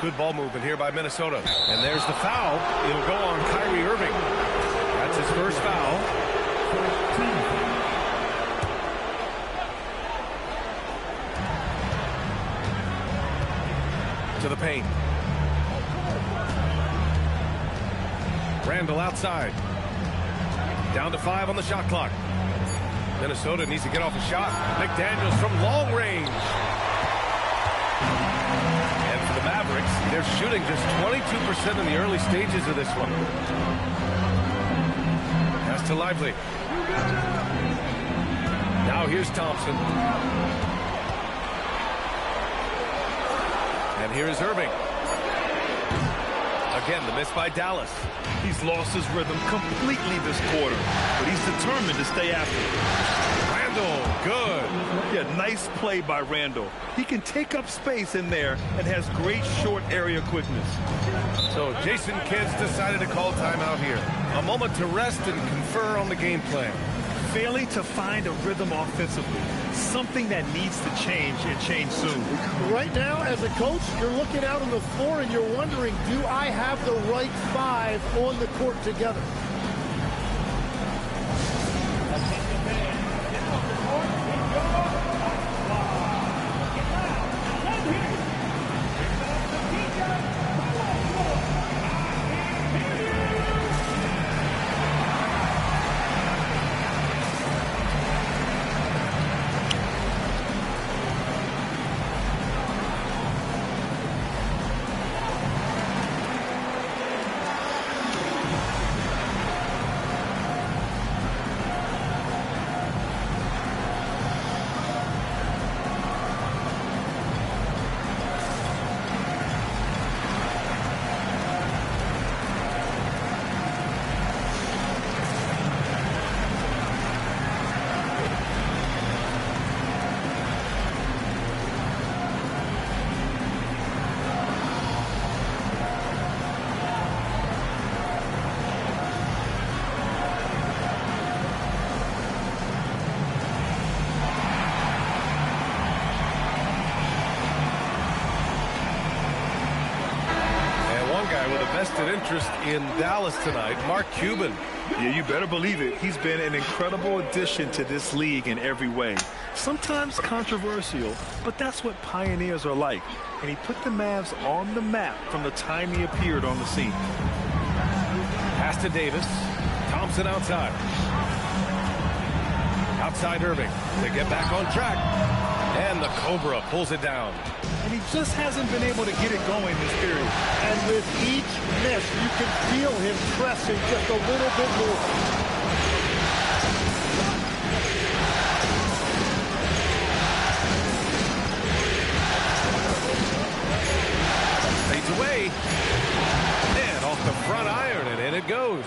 Good ball movement here by Minnesota. And there's the foul. It'll go on Kyrie Irving. That's his first foul. To the paint. Randall outside. Down to 5 on the shot clock. Minnesota needs to get off a shot. McDaniels from long range. And for the Mavericks, they're shooting just 22% in the early stages of this one. Pass to Lively. Now here's Thompson. And here is Irving. Again, the miss by Dallas. He's lost his rhythm completely this quarter, but he's determined to stay after it. Randall, good. Yeah, nice play by Randall. He can take up space in there and has great short area quickness. So Jason Kidd's decided to call timeout here. A moment to rest and confer on the game plan. Failing to find a rhythm offensively. Something that needs to change and change soon. Right now, as a coach, you're looking out on the floor and you're wondering, do I have the right 5 on the court together? Vested interest in Dallas tonight, Mark Cuban. Yeah, you better believe it. He's been an incredible addition to this league in every way. Sometimes controversial, but that's what pioneers are like. And he put the Mavs on the map from the time he appeared on the scene. Pass to Davis. Thompson outside. Outside Irving. They get back on track. And the Cobra pulls it down. And he just hasn't been able to get it going this period. And with each miss, you can feel him pressing just a little bit more. Fades away. And off the front iron, and in it goes.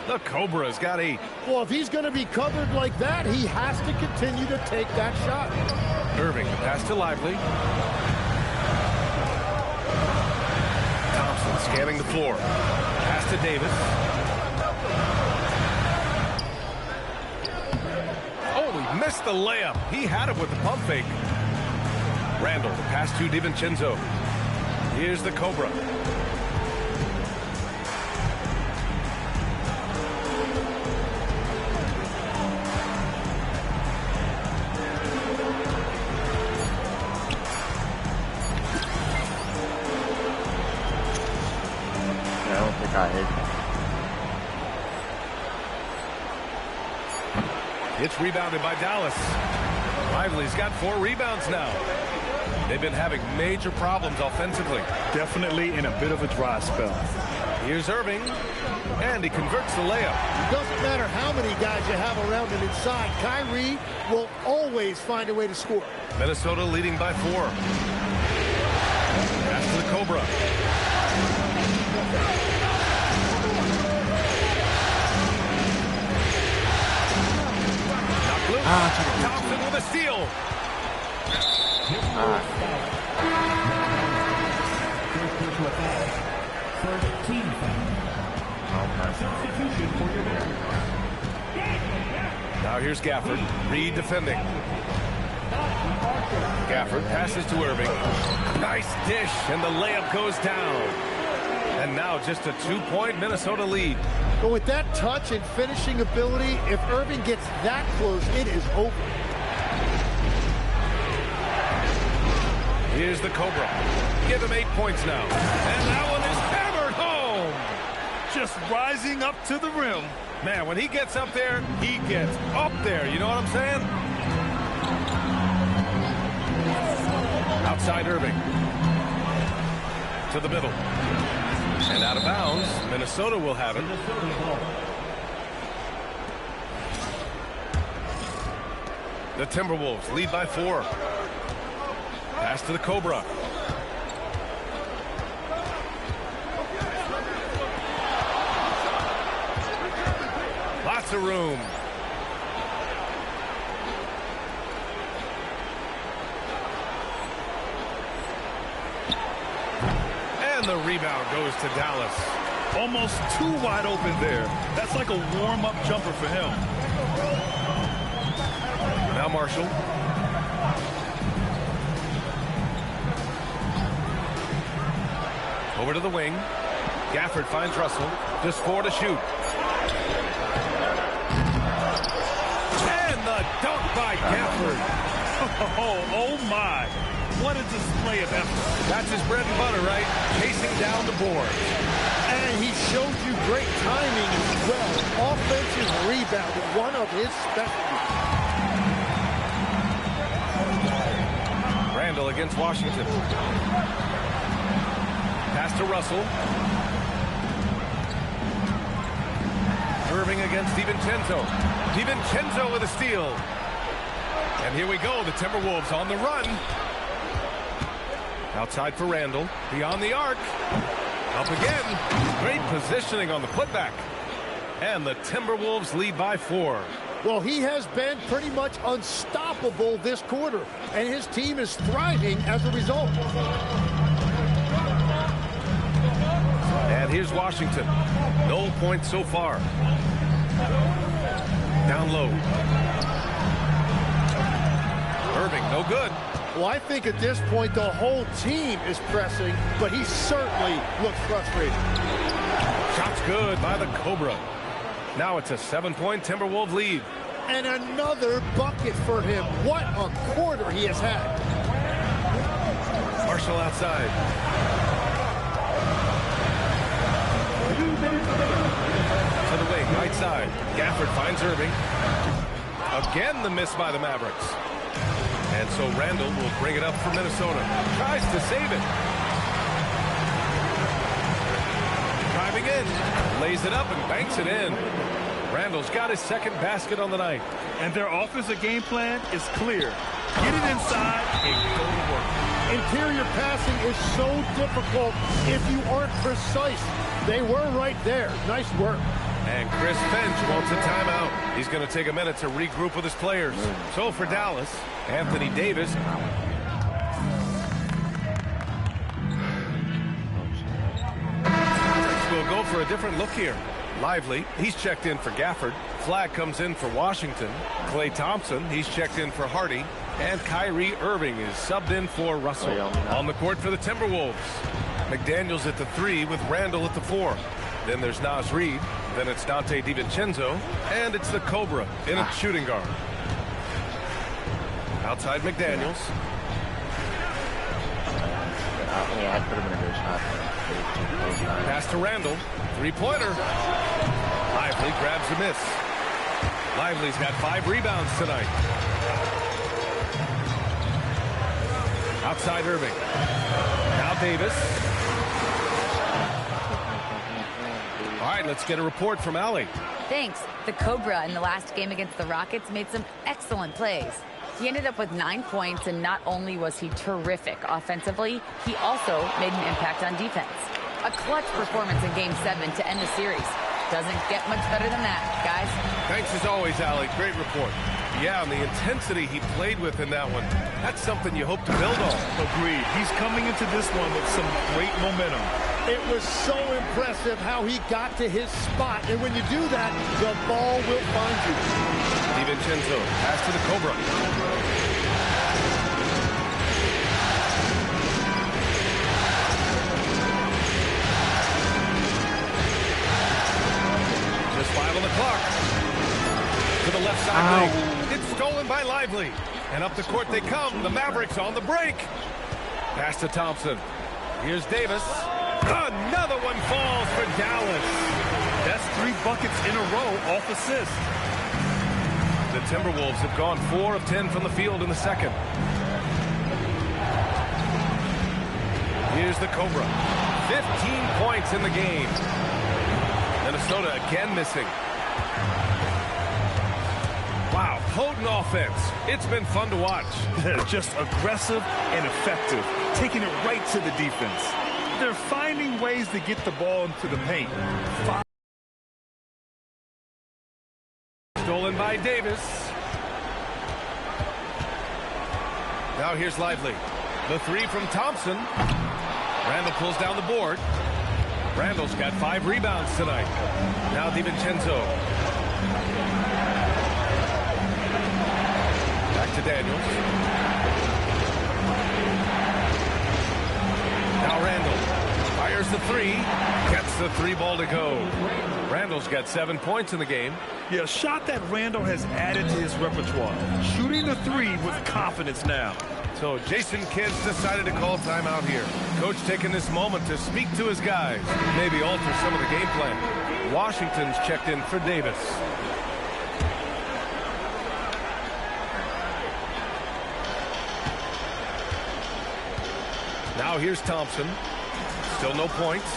The Cobra's got 8. Well, if he's going to be covered like that, he has to continue to take that shot. Irving, the pass to Lively. Thompson scanning the floor. Pass to Davis. Oh, he missed the layup. He had it with the pump fake. Randall, the pass to DiVincenzo. Here's the Cobra. It's rebounded by Dallas. Lively's got 4 rebounds now. They've been having major problems offensively. Definitely in a bit of a dry spell. Here's Irving, and he converts the layup. It doesn't matter how many guys you have around him inside. Kyrie will always find a way to score. Minnesota leading by 4. Pass to the Cobra. Knocked loose. Thompson with a steal. First team foul. Substitution for your man. Now here's Gafford. Reed defending. Gafford passes to Irving. Nice dish, and the layup goes down. And now just a 2-point Minnesota lead. But with that touch and finishing ability, if Irving gets that close, it is over. Here's the Cobra. Give him 8 points now. And that one is hammered home. Just rising up to the rim. Man, when he gets up there, he gets up there. You know what I'm saying? Outside Irving. To the middle. And out of bounds. Minnesota will have it. The Timberwolves lead by 4. Pass to the Cobra. Lots of room. And the rebound goes to Dallas. Almost too wide open there. That's like a warm-up jumper for him. Now Marshall. Over to the wing. Gafford finds Russell. Just 4 to shoot. And the dunk by Gafford. Oh my. What a display of effort. That's his bread and butter, right? Chasing down the board. And he showed you great timing as well. Offensive rebounding, one of his specialties. Randall against Washington. Pass to Russell. Irving against DiVincenzo. DiVincenzo with a steal. And here we go, the Timberwolves on the run. Outside for Randall. Beyond the arc. Up again. Great positioning on the putback. And the Timberwolves lead by 4. Well, he has been pretty much unstoppable this quarter, and his team is thriving as a result. And here's Washington. No points so far. Down low. Irving, no good. Well, I think at this point the whole team is pressing, but he certainly looks frustrated. Shot's good by the Cobra. Now it's a 7-point Timberwolves lead. And another bucket for him. What a quarter he has had. Marshall outside. To the wing, right side. Gafford finds Irving. Again, the miss by the Mavericks. And so Randall will bring it up for Minnesota. Tries to save it. Driving in. Lays it up and banks it in. Randall's got his second basket on the night. And their offensive game plan is clear. Get it inside and go to work. Interior passing is so difficult if you aren't precise. They were right there. Nice work. And Chris Finch wants a timeout. He's going to take a minute to regroup with his players. So for Dallas, Anthony Davis. We'll go for a different look here. Lively, he's checked in for Gafford. Flag comes in for Washington. Klay Thompson, he's checked in for Hardy. And Kyrie Irving is subbed in for Russell. On the court for the Timberwolves. McDaniels at the 3 with Randall at the 4. Then there's Naz Reid. Then it's Dante DiVincenzo. And it's the Cobra in a shooting guard. Outside McDaniels. Yeah, I put him in a good shot. Pass to Randall. 3-pointer. Lively grabs the miss. Lively's got 5 rebounds tonight. Outside Irving. Now Davis. right, let's get a report from Allie. Thanks. The Cobra in the last game against the Rockets made some excellent plays. He ended up with 9 points, and not only was he terrific offensively, he also made an impact on defense. A clutch performance in Game 7 to end the series. Doesn't get much better than that, guys. Thanks as always, Allie. Great report. Yeah, and the intensity he played with in that one, that's something you hope to build on. Agreed. He's coming into this one with some great momentum. It was so impressive how he got to his spot. And when you do that, the ball will find you. DiVincenzo, pass to the Cobra. Just 5 on the clock. To the left side wing. It's stolen by Lively. And up the court they come. The Mavericks on the break. Pass to Thompson. Here's Davis. Another one falls for Dallas. That's 3 buckets in a row off assist. The Timberwolves have gone 4 of 10 from the field in the second. Here's the Cobra. 15 points in the game. Minnesota again missing. Wow, potent offense. It's been fun to watch. Just aggressive and effective, taking it right to the defense. They're finding ways to get the ball into the paint. Stolen by Davis. Now here's Lively. The 3 from Thompson. Randall pulls down the board. Randall's got 5 rebounds tonight. Now DiVincenzo. Back to Daniels. Now Randall fires the 3. Gets the 3 ball to go. Randall's got 7 points in the game. Yeah, a shot that Randall has added to his repertoire. Shooting the 3 with confidence now. So Jason Kidd's decided to call timeout here. Coach taking this moment to speak to his guys. Maybe alter some of the game plan. Washington's checked in for Davis. Now here's Thompson. Still no points.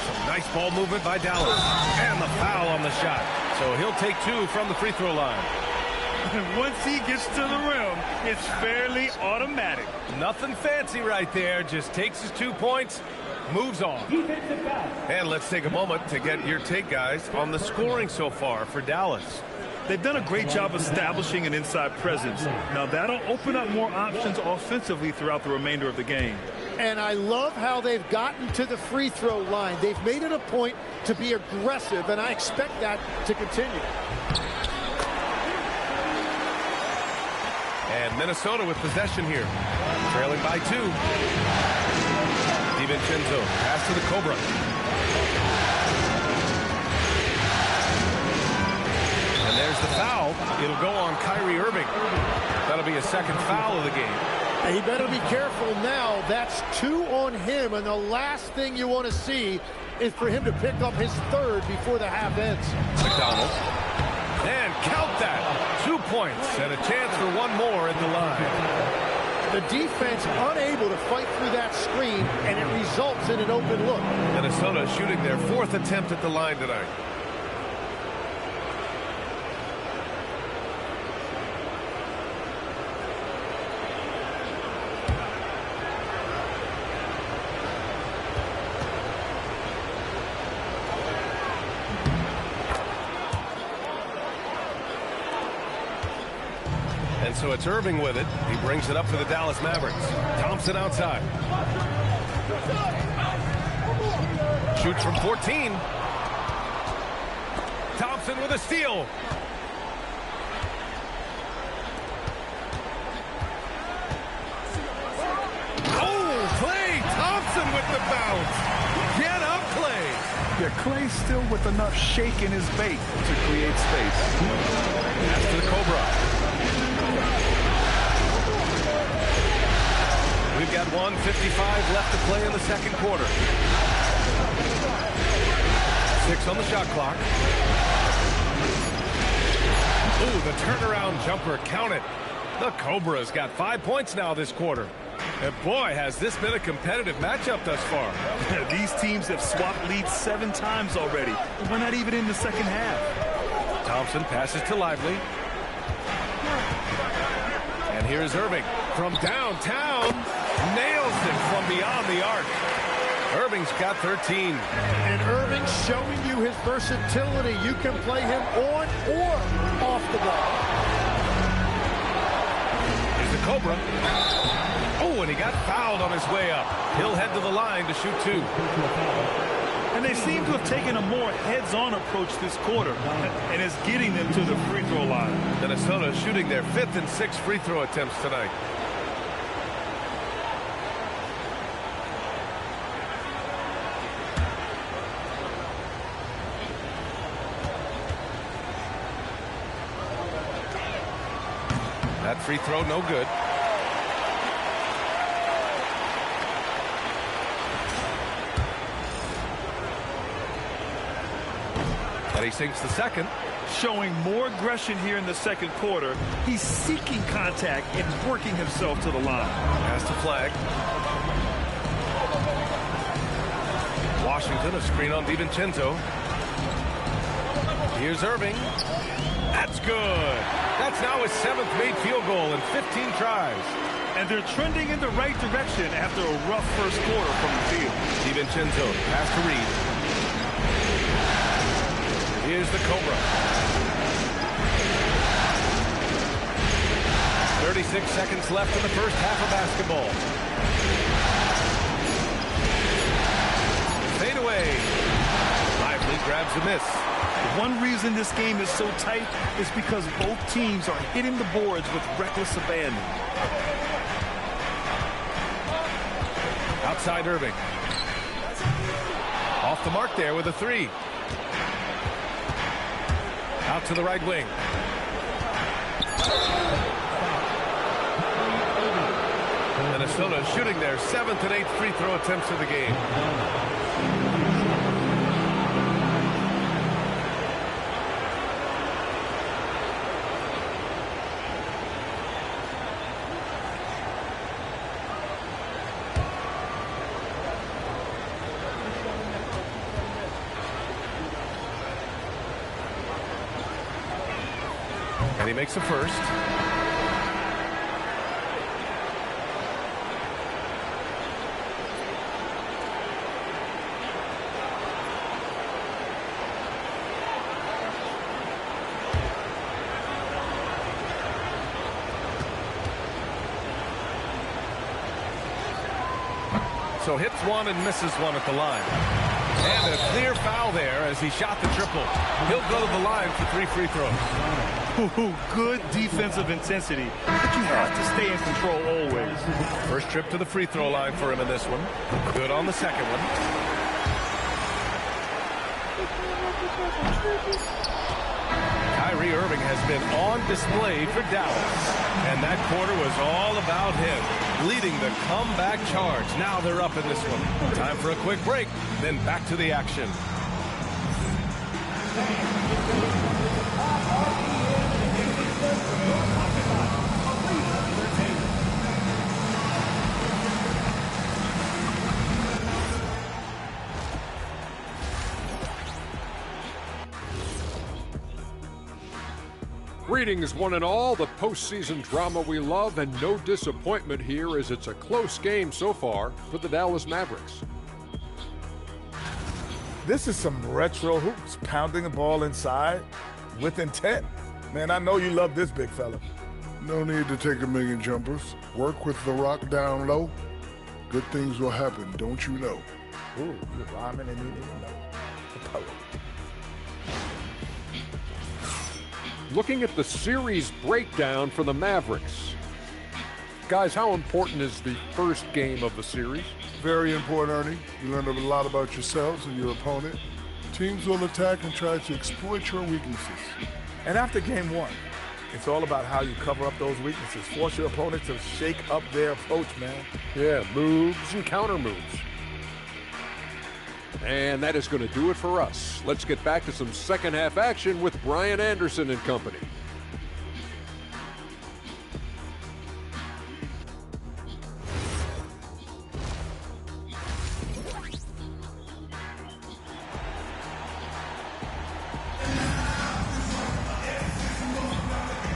Some nice ball movement by Dallas. And the foul on the shot. So he'll take 2 from the free throw line. And once he gets to the rim, it's fairly automatic. Nothing fancy right there. Just takes his 2 points, moves on. And let's take a moment to get your take, guys, on the scoring so far for Dallas. They've done a great job establishing an inside presence. Now that'll open up more options offensively throughout the remainder of the game. And I love how they've gotten to the free throw line. They've made it a point to be aggressive, and I expect that to continue. And Minnesota with possession here. Trailing by 2. DiVincenzo, pass to the Cobra. And there's the foul. It'll go on Kyrie Irving. That'll be a second foul of the game. And he better be careful now. That's 2 on him, and the last thing you want to see is for him to pick up his 3rd before the half ends. McDonald. And count that. 2 points and a chance for 1 more at the line. The defense unable to fight through that screen, and it results in an open look. Minnesota shooting their 4th attempt at the line tonight. And so it's Irving with it. He brings it up for the Dallas Mavericks. Thompson outside. Shoots from 14. Thompson with a steal. Oh, Klay Thompson with the bounce. Get up, Klay. Yeah, Klay still with enough shake in his bait to create space. Pass to the Cobra. We've got 1:55 left to play in the second quarter. 6 on the shot clock. Ooh, the turnaround jumper counted. The Cobra's got 5 points now this quarter. And boy, has this been a competitive matchup thus far. These teams have swapped leads 7 times already. We're not even in the second half. Thompson passes to Lively. And here's Irving from downtown. Nails it from beyond the arc. Irving's got 13. And Irving showing you his versatility. You can play him on or off the ball. Here's the Cobra. Oh, and he got fouled on his way up. He'll head to the line to shoot 2. And they seem to have taken a more heads-on approach this quarter, and it's getting them to the free throw line. Minnesota shooting their 5th and 6th free throw attempts tonight. That free throw no good. And he sinks the second. Showing more aggression here in the second quarter. He's seeking contact and working himself to the line. Pass to Flag. Washington, a screen on DiVincenzo. Here's Irving. That's good. That's now his 7th made field goal in 15 tries. And they're trending in the right direction after a rough first quarter from the field. DiVincenzo, pass to Reed. Here's the Cobra. 36 seconds left in the first half of basketball. Fade away. Lively grabs the miss. One reason this game is so tight is because both teams are hitting the boards with reckless abandon. Outside Irving. Off the mark there with a 3. Out to the right wing. Minnesota shooting their 7th and 8th free throw attempts of the game. And he makes the first. So hits one and misses one at the line. And a clear foul there as he shot the triple. He'll go to the line for 3 free throws. Good defensive intensity, but you have to stay in control always. First trip to the free throw line for him in this one. Good on the second one. Kyrie Irving has been on display for Dallas. And that quarter was all about him, leading the comeback charge. Now they're up in this one. Time for a quick break, then back to the action. Greetings, one and all. The postseason drama we love, and no disappointment here as it's a close game so far for the Dallas Mavericks. This is some retro hoops, pounding the ball inside with intent. Man, I know you love this big fella. No need to take a million jumpers. Work with the rock down low. Good things will happen, don't you know? Ooh, you're rhyming and you didn't know. The poet. Looking at the series breakdown for the Mavericks. Guys, how important is the first game of the series? Very important, Ernie. You learn a lot about yourselves and your opponent. Teams will attack and try to exploit your weaknesses. And after game 1, it's all about how you cover up those weaknesses. Force your opponent to shake up their approach, man. Yeah, moves and counter moves. And that is going to do it for us. Let's get back to some second half action with Brian Anderson and company.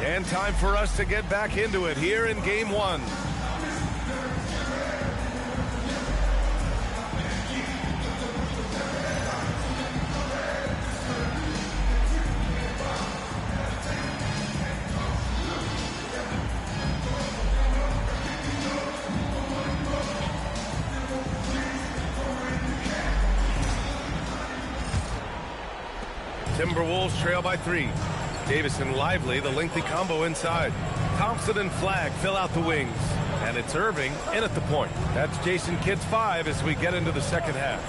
And time for us to get back into it here in Game 1. Timberwolves trail by 3. Davis and Lively, the lengthy combo inside. Thompson and Flagg fill out the wings. And it's Irving in at the point. That's Jason Kidd's 5 as we get into the second half.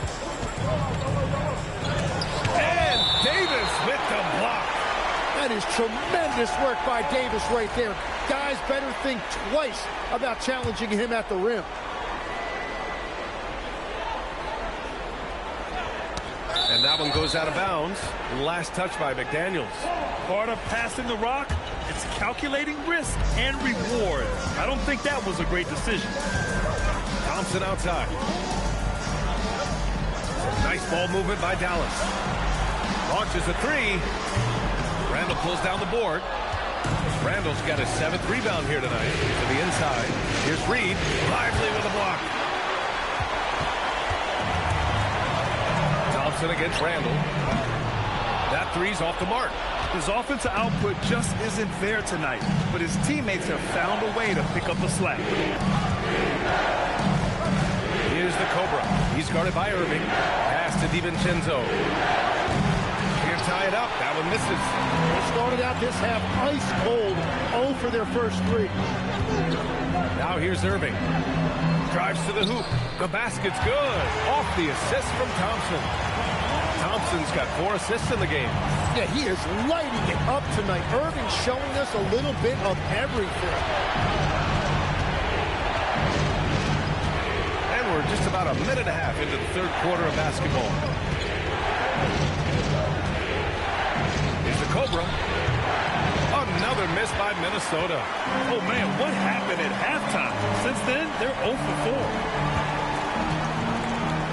And Davis with the block. That is tremendous work by Davis right there. Guys better think twice about challenging him at the rim. And that one goes out of bounds. Last touch by McDaniels. Part of passing the rock, it's calculating risk and reward. I don't think that was a great decision. Thompson outside. Nice ball movement by Dallas. Launches a 3. Randall pulls down the board. Randall's got his 7th rebound here tonight. To the inside. Here's Reed. Lively with a block. Thompson against Randall. That 3's off the mark. His offensive output just isn't there tonight, but his teammates have found a way to pick up the slack. Here's the Cobra. He's guarded by Irving. Pass to DiVincenzo. Can't tie it up. That one misses. They started out this half ice cold, 0 for their first 3. Now here's Irving. Drives to the hoop. The basket's good. Off the assist from Thompson. Thompson's got 4 assists in the game. Yeah, he is lighting it up tonight. Irving showing us a little bit of everything. And we're just about a minute and a half into the third quarter of basketball. Here's the Cobra. Another miss by Minnesota. Oh, man, what happened at halftime? Since then, they're 0 for 4.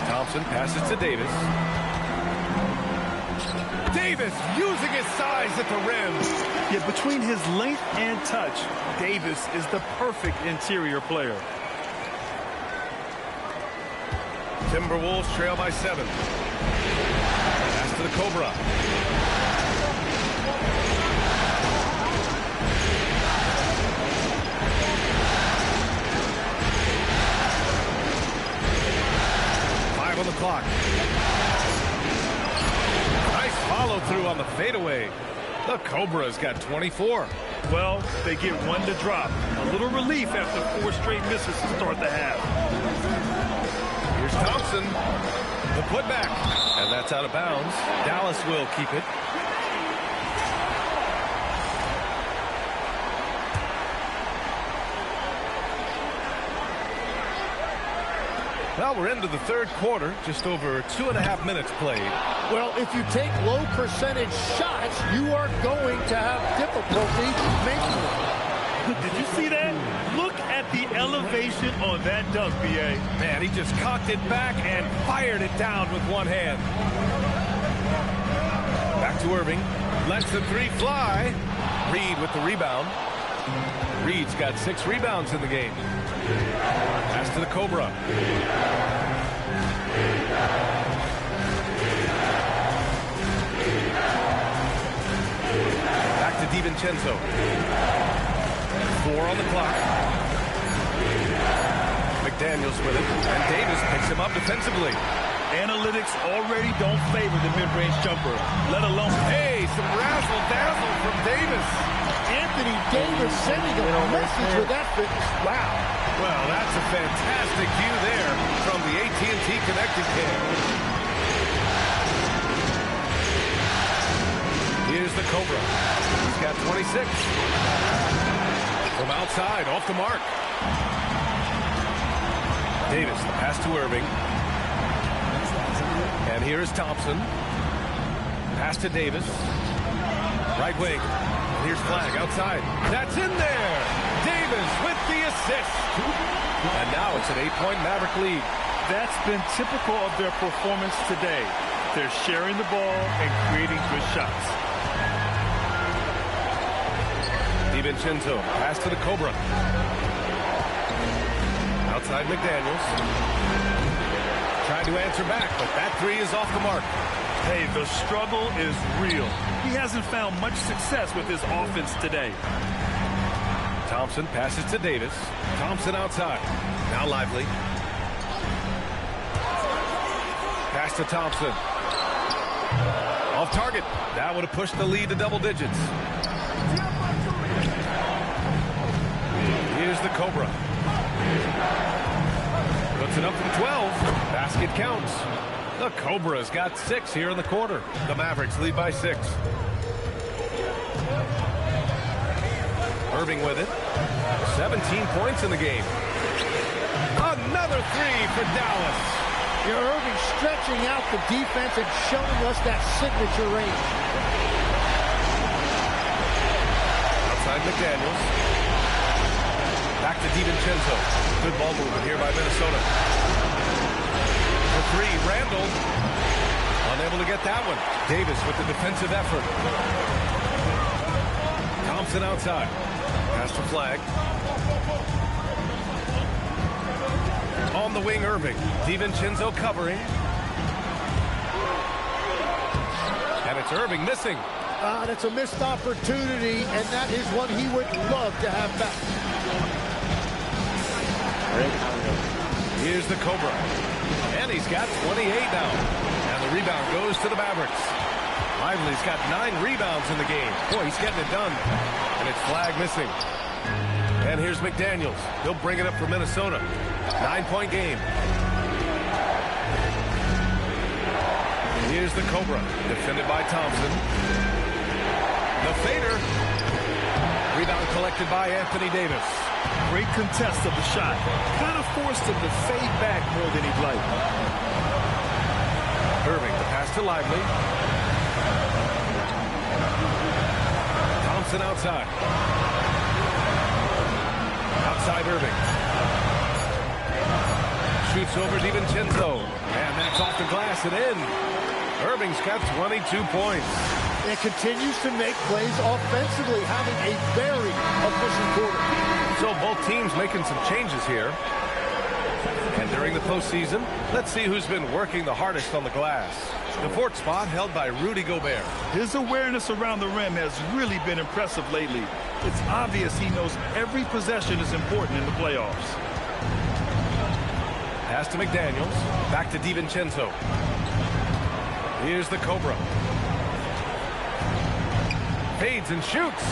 Thompson passes to Davis. Davis using his size at the rim. Yeah, between his length and touch, Davis is the perfect interior player. Timberwolves trail by 7. Pass to the Cobra. On the clock. Nice follow through on the fadeaway. The Cobra's got 24. Well, they get 1 to drop. A little relief after 4 straight misses to start the half. Here's Thompson. The putback. And that's out of bounds. Dallas will keep it. Well, we're into the third quarter, just over 2.5 minutes played. Well, if you take low percentage shots, you are going to have difficulty making them. Did you see that? Look at the elevation on that dunk, B.A. Man, he just cocked it back and fired it down with one hand. Back to Irving. Lets the 3 fly. Reed with the rebound. Reed's got 6 rebounds in the game. Pass to the Cobra. Back to DiVincenzo. 4 on the clock. McDaniels with it, and Davis picks him up defensively. Analytics already don't favor the mid-range jumper, let alone... Hey, some razzle-dazzle from Davis. Anthony Davis sending a message with that fitness. Wow. Well, that's a fantastic view there from the AT&T Connected Cam. Here's the Cobra. He's got 26. From outside, off the mark. Davis, the pass to Irving. And here is Thompson. Pass to Davis. Right wing. Here's Flagg outside. That's in there. Davis with the assist. And now it's an 8-point Maverick lead. That's been typical of their performance today. They're sharing the ball and creating good shots. DiVincenzo, pass to the Cobra. Outside McDaniels. Tried to answer back, but that three is off the mark. Hey, the struggle is real. He hasn't found much success with his offense today. Thompson passes to Davis. Thompson outside. Now Lively. Pass to Thompson. Off target. That would have pushed the lead to double digits. Here's the Cobra. Puts it up from 12. Basket counts. The Cobra's got 6 here in the quarter. The Mavericks lead by 6. Irving with it. 17 points in the game. Another three for Dallas. Irving stretching out the defense and showing us that signature range. Outside McDaniels. Back to DiVincenzo. Good ball movement here by Minnesota. For three, Randall. Unable to get that one. Davis with the defensive effort. Thompson outside. Pass to Flag. On the wing, Irving. DiVincenzo covering. And it's Irving missing. That's a missed opportunity, and that is what he would love to have back. Here's the Cobra. And he's got 28 now. And the rebound goes to the Mavericks. Lively's got 9 rebounds in the game. Boy, he's getting it done. And it's Flag missing. And here's McDaniels. He'll bring it up for Minnesota. 9-point game. Here's the Cobra. Defended by Thompson. The fader. Rebound collected by Anthony Davis. Great contest of the shot. Kind of forced him to fade back more than he'd like. Irving, the pass to Lively. Thompson outside. Outside Irving. Shoots over DiVincenzo. And that's off the glass and in. Irving's got 22 points. And continues to make plays offensively, having a very efficient quarter. So both teams making some changes here. And during the postseason, let's see who's been working the hardest on the glass. The 4th spot held by Rudy Gobert. His awareness around the rim has really been impressive lately. It's obvious he knows every possession is important in the playoffs. Pass to McDaniels. Back to DiVincenzo. Here's the Cobra. Fades and shoots.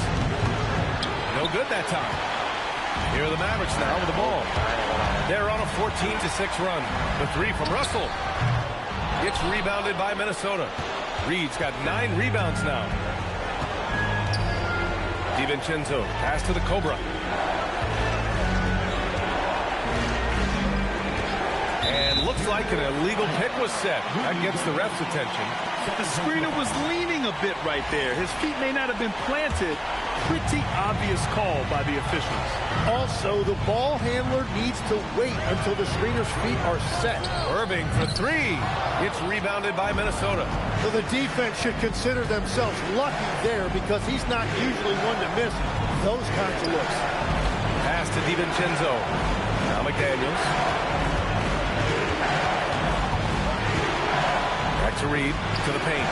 No good that time. Here are the Mavericks now with the ball. They're on a 14-6 run. The three from Russell. It's rebounded by Minnesota. Reed's got 9 rebounds now. DiVincenzo, pass to the Cobra. And looks like an illegal pick was set. That gets the ref's attention. The screener was leaning a bit right there. His feet may not have been planted. Pretty obvious call by the officials. Also, the ball handler needs to wait until the screener's feet are set. Irving for 3. It's rebounded by Minnesota. So the defense should consider themselves lucky there because he's not usually one to miss those kinds of looks. Pass to DiVincenzo. Now McDaniels. Back to Reed, to the paint.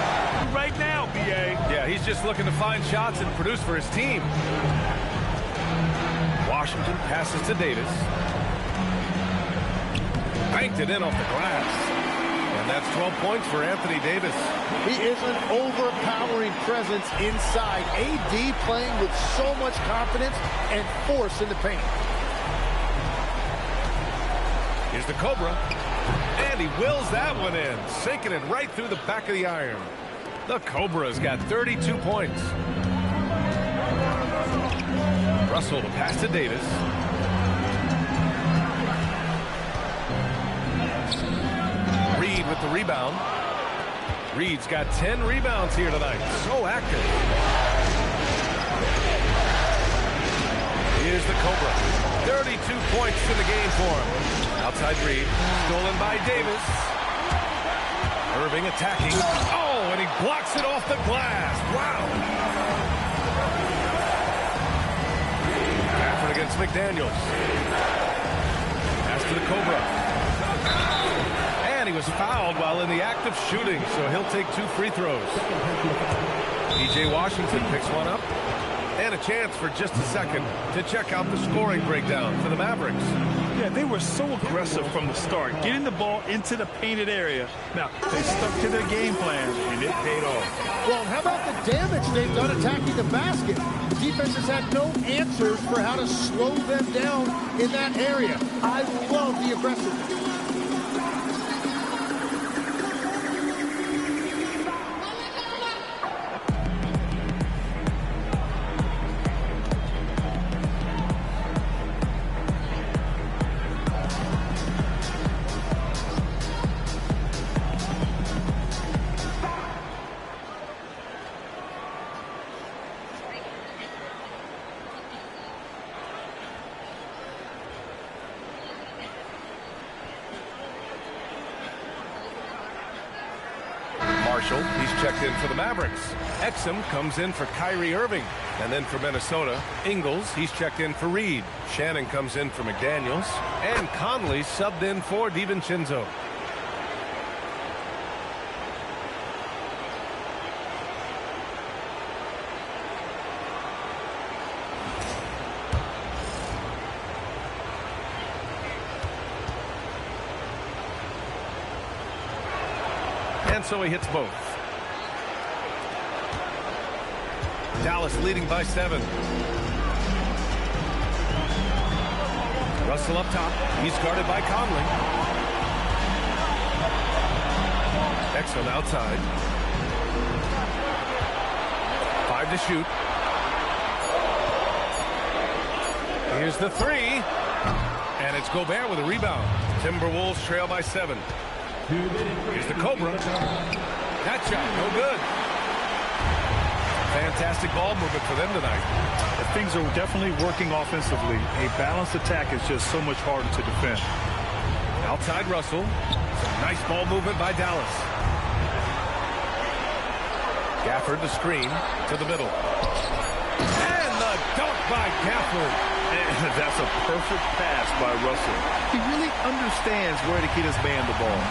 Right now, B.A. Yeah, he's just looking to find shots and produce for his team. Washington passes to Davis. Banked it in off the glass. And that's 12 points for Anthony Davis. He is an overpowering presence inside. AD playing with so much confidence and force in the paint. Here's the Cobra. And he wills that one in, sinking it right through the back of the iron. The Cobra's got 32 points. Russell to pass to Davis. Reed with the rebound. Reed's got 10 rebounds here tonight. So active. Here's the Cobra. 32 points in the game for him. Outside Reed. Stolen by Davis. Irving attacking. Oh, and he blocks it off the glass. Wow. McDaniels. Pass to the Cobra. And he was fouled while in the act of shooting, so he'll take 2 free throws. P.J. Washington picks one up. And a chance for just a second to check out the scoring breakdown for the Mavericks. Yeah, they were so aggressive from the start, getting the ball into the painted area. Now, they stuck to their game plan, and it paid off. Well, how about the damage they've done attacking the basket? The defense has had no answers for how to slow them down in that area. I love the aggressiveness. He's checked in for the Mavericks. Exum comes in for Kyrie Irving. And then for Minnesota, Ingles, he's checked in for Reed. Shannon comes in for McDaniels. And Conley subbed in for DiVincenzo. And so he hits both. Dallas leading by 7. Russell up top. He's guarded by Conley. Exum outside. 5 to shoot. Here's the 3. And it's Gobert with a rebound. Timberwolves trail by 7. Here's the Cobra. That shot, no good. Fantastic ball movement for them tonight. Things are definitely working offensively. A balanced attack is just so much harder to defend. Outside Russell. Nice ball movement by Dallas. Gafford the screen to the middle. And the dunk by Gafford. And that's a perfect pass by Russell. He really understands where to get his man the ball.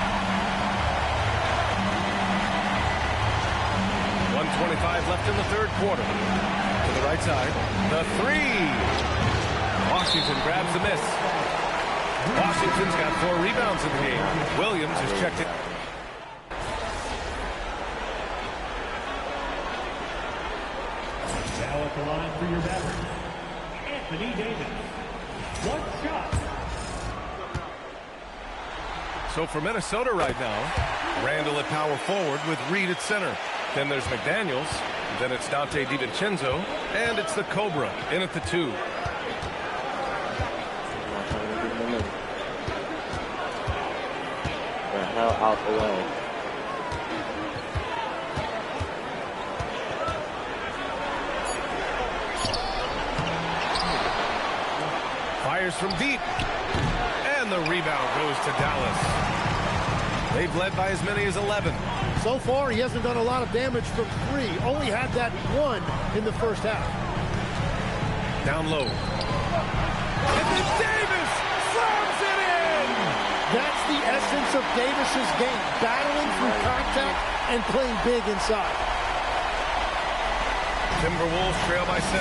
1:25 left in the third quarter. To the right side. The 3. Washington grabs the miss. Washington's got 4 rebounds in the game. Williams has checked it. Now at the line for your Mavericks, Anthony Davis. 1 shot. So for Minnesota right now, Randall at power forward with Reed at center. Then there's McDaniels. Then it's Dante DiVincenzo. And it's the Cobra in at the 2. The hell out the way. Fires from deep. And the rebound goes to Dallas. They've led by as many as 11. So far, he hasn't done a lot of damage from 3. Only had that 1 in the first half. Down low. And then Davis slams it in! That's the essence of Davis's game. Battling through contact and playing big inside. Timberwolves trail by 7.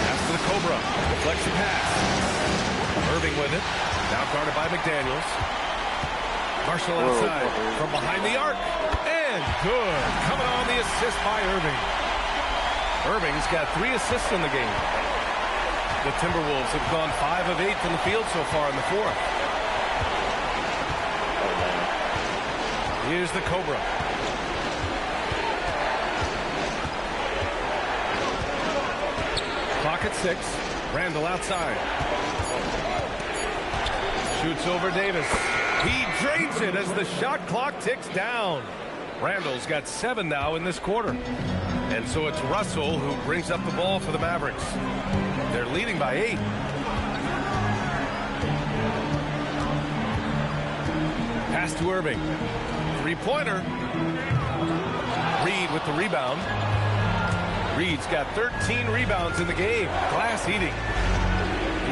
Pass to the Cobra. Deflects the pass. Irving with it. Now guarded by McDaniels. Marshall outside from behind the arc. And good. Coming on the assist by Irving. Irving's got 3 assists in the game. The Timberwolves have gone 5 of 8 from the field so far in the 4th. Here's the Cobra. Clock at 6. Randall outside. Shoots over Davis. He drains it as the shot clock ticks down. Randall's got 7 now in this quarter. And so it's Russell who brings up the ball for the Mavericks. They're leading by 8. Pass to Irving. 3-pointer. Reed with the rebound. Reed's got 13 rebounds in the game. Glass eating.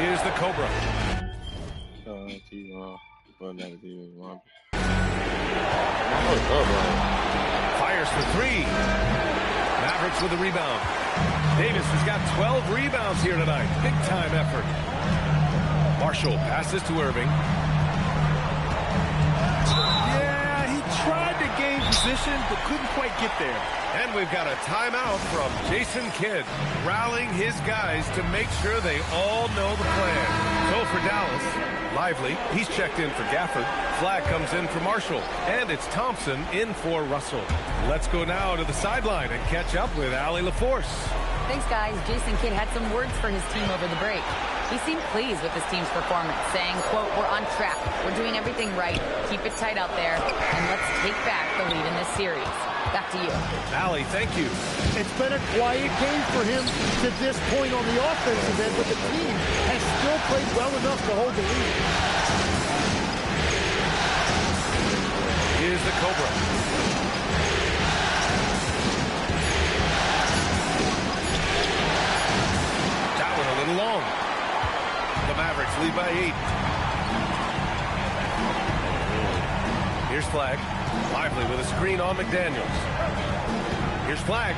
Here's the Cobra. Fires for three. Mavericks with the rebound. Davis has got 12 rebounds here tonight. Big time effort. Marshall passes to Irving. Yeah, he tried to gain position, but couldn't quite get there. And we've got a timeout from Jason Kidd, rallying his guys to make sure they all know the plan. So for Dallas, Lively, he's checked in for Gafford. Flag comes in for Marshall, and it's Thompson in for Russell. Let's go now to the sideline and catch up with Allie LaForce. Thanks, guys. Jason Kidd had some words for his team over the break. He seemed pleased with his team's performance, saying, quote, "We're on track. We're doing everything right. Keep it tight out there, and let's take back the lead in this series." Back to you. Allie, thank you. It's been a quiet game for him to this point on the offensive end, but the team has still played well enough to hold the lead. Here's the Cobra. That one a little long. The Mavericks lead by 8. Here's Flag. Lively with a screen on McDaniels. Here's Flag.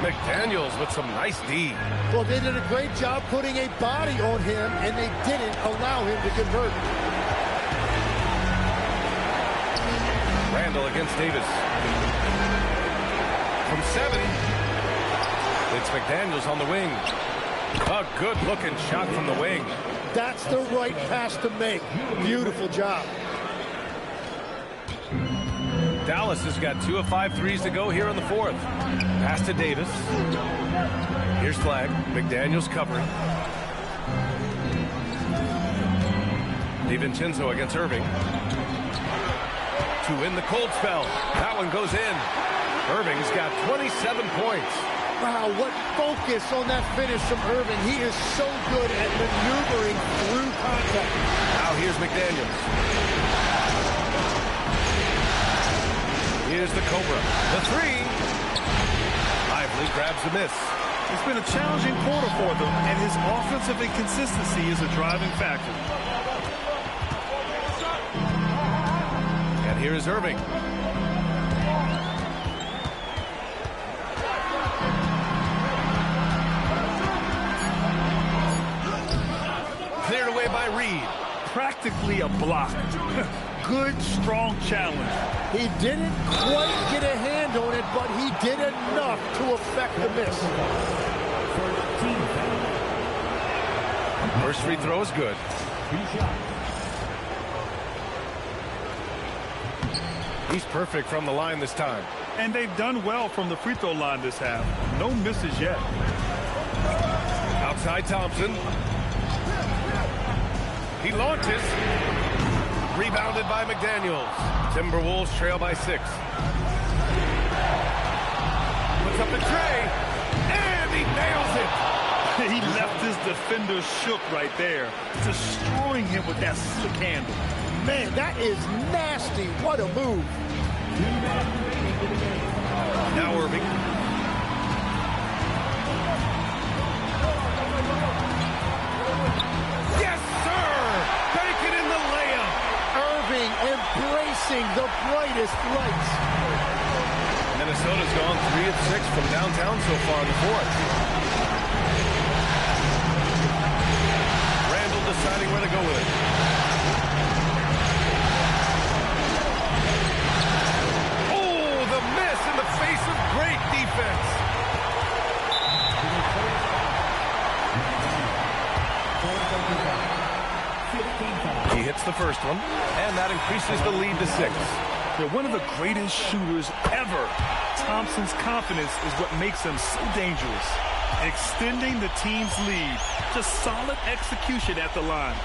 McDaniels with some nice D. Well, they did a great job putting a body on him, and they didn't allow him to convert. Randall against Davis. From 7. It's McDaniels on the wing. A good-looking shot from the wing. That's the right pass to make. Beautiful job. Dallas has got 2 of 5 threes to go here in the 4th. Pass to Davis. Here's Flag. McDaniels covering. DiVincenzo against Irving. To win the cold spell. That one goes in. Irving's got 27 points. Wow, what focus on that finish from Irving. He is so good at maneuvering through contact. Now here's McDaniels. Here's the Cobra. The 3. Lively grabs the miss. It's been a challenging quarter for them, and his offensive inconsistency is a driving factor. And here is Irving. Cleared away by Reed. Practically a block. Good, strong challenge. He didn't quite get a hand on it, but he did enough to affect the miss. First free throw is good. He's perfect from the line this time. And they've done well from the free throw line this half. No misses yet. Outside Thompson. He launches. Rebounded by McDaniels. Timberwolves trail by 6. Puts up a tray. And he nails it. He left his defender shook right there, destroying him with that stick handle. Man, that is nasty. What a move. Now Irving. Yes, sir! Bacon in the layup. Irving embracing the brightest lights. Minnesota's gone 3 of 6 from downtown so far in the 4th. Randall deciding where to go with it. Oh, the miss in the face of great defense. He hits the first one, and that increases the lead to 6. They're one of the greatest shooters ever. Thompson's confidence is what makes him so dangerous. Extending the team's lead. Just solid execution at the line.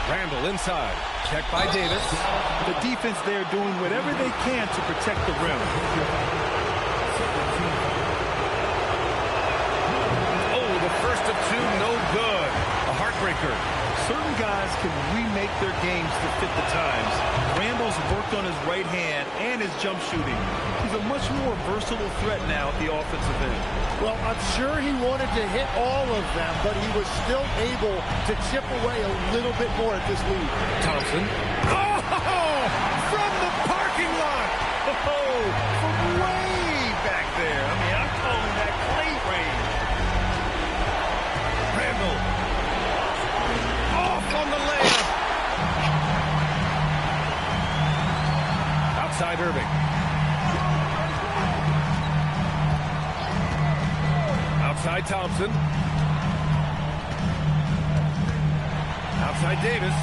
Randall inside. Checked by Davis. The defense there doing whatever they can to protect the rim. Oh, the first of 2, no good. A heartbreaker. Certain guys can remake their games to fit the times. Randall Randall's worked on his right hand and his jump shooting. He's a much more versatile threat now at the offensive end. Well, I'm sure he wanted to hit all of them, but he was still able to chip away a little bit more at this lead. Thompson. Oh! From the parking lot! Oh, from way back there. I mean, I'm calling that clay range. Randall. Off on the layup. Outside Irving. Outside Thompson. Outside Davis.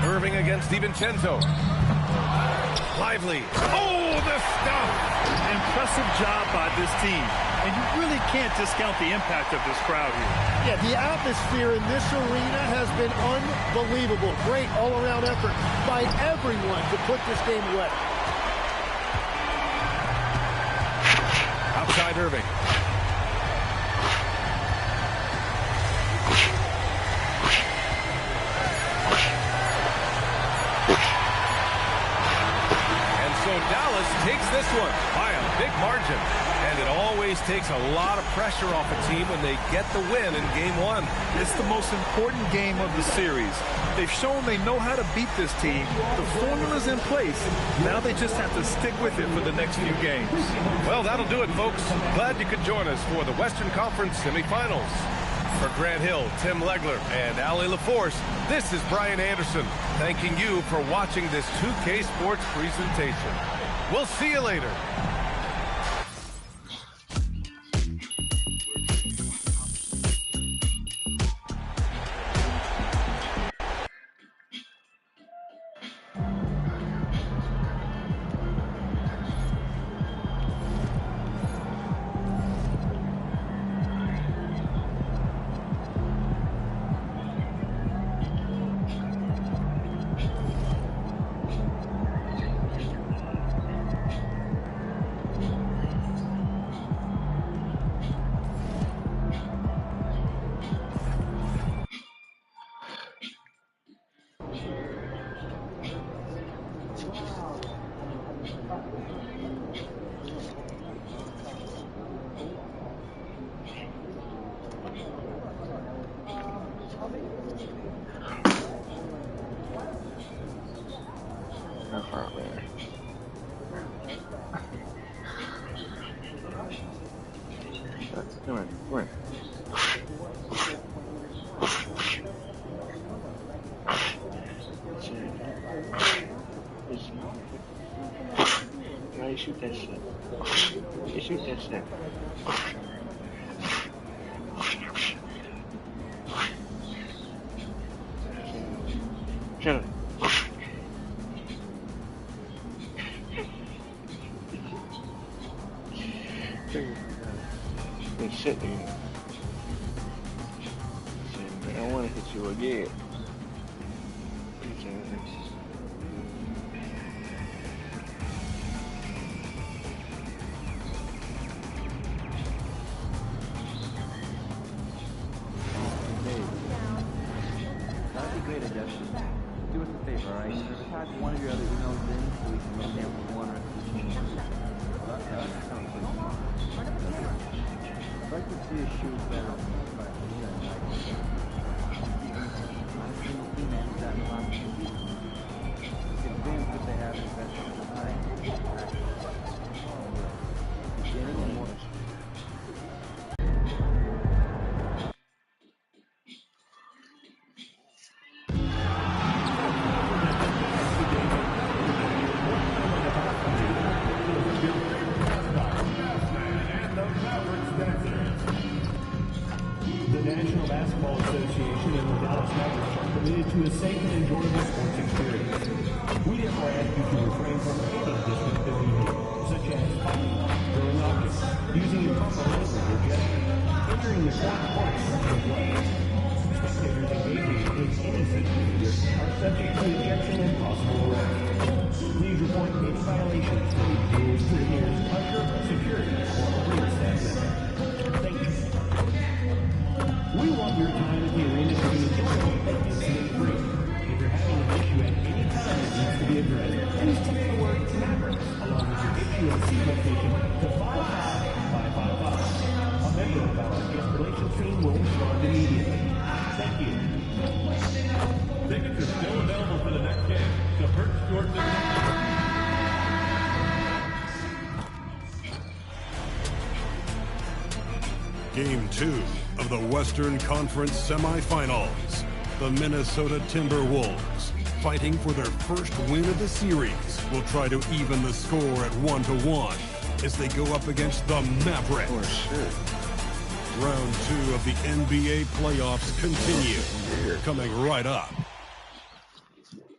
Irving against DiVincenzo. Lively. Oh, the stuff! Impressive job by this team. And you really can't discount the impact of this crowd here. Yeah, the atmosphere in this arena has been unbelievable. Great all-around effort by everyone to put this game away. Outside Irving. And so Dallas takes this one by a big margin. And it always takes a lot of pressure off a team when they get the win in game one. It's the most important game of the series. They've shown they know how to beat this team. The formula's in place. Now they just have to stick with it for the next few games. Well, that'll do it, folks. Glad you could join us for the Western Conference semifinals. For Grant Hill, Tim Legler, and Allie LaForce, this is Brian Anderson, thanking you for watching this 2K Sports presentation. We'll see you later. Shoot that shit. You shoot that shit. Shut up. Good shit, dude. I don't want to hit you again. Do us a favor, alright? Attach one of your other emails in so we can run down for one or two changes. That sounds like fun. I'd like to see us shoot better than that. Honestly, the team has gotten a lot of shooting. The advantage that they have is that time. Getting and more. To a safe and enjoyable sports experience. We therefore ask you to refrain from any disrespectful behavior, such as fighting, throwing objects, using improper language or gestures, entering the court of play. Spectators engaging in any such behavior are subject to ejection and possible arrest. Please report any violations to the rules to the nearest usher, security, or arena staff member. Thank you. We want your time at the arena to be enjoyable and incident-free. Please text the word Mavericks along with your HUMC location to 55555. A member of our guest relations team will respond immediately. Thank you. Tickets are still available for the next game, so purchase yours now. Game 2 of the Western Conference semifinals. The Minnesota Timberwolves, fighting for their first win of the series, will try to even the score at 1-1 as they go up against the Mavericks. Oh, shit. Round 2 of the NBA playoffs continue. Coming right up.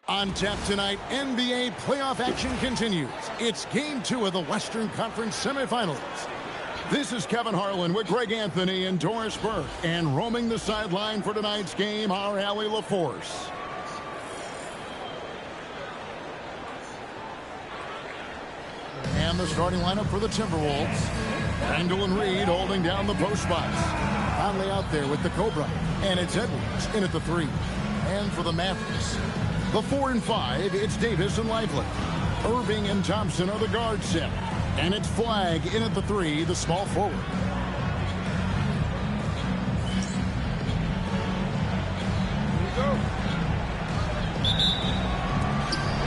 On tap tonight, NBA playoff action continues. It's Game 2 of the Western Conference semifinals. This is Kevin Harlan with Greg Anthony and Doris Burke. And roaming the sideline for tonight's game, our Allie LaForce. And the starting lineup for the Timberwolves. Randall and Reed holding down the post spots. Conley out there with the Cobra. And it's Edwards in at the 3. And for the Mavericks, the 4 and 5, it's Davis and Lively. Irving and Thompson are the guard set. And it's Flagg in at the 3, the small forward.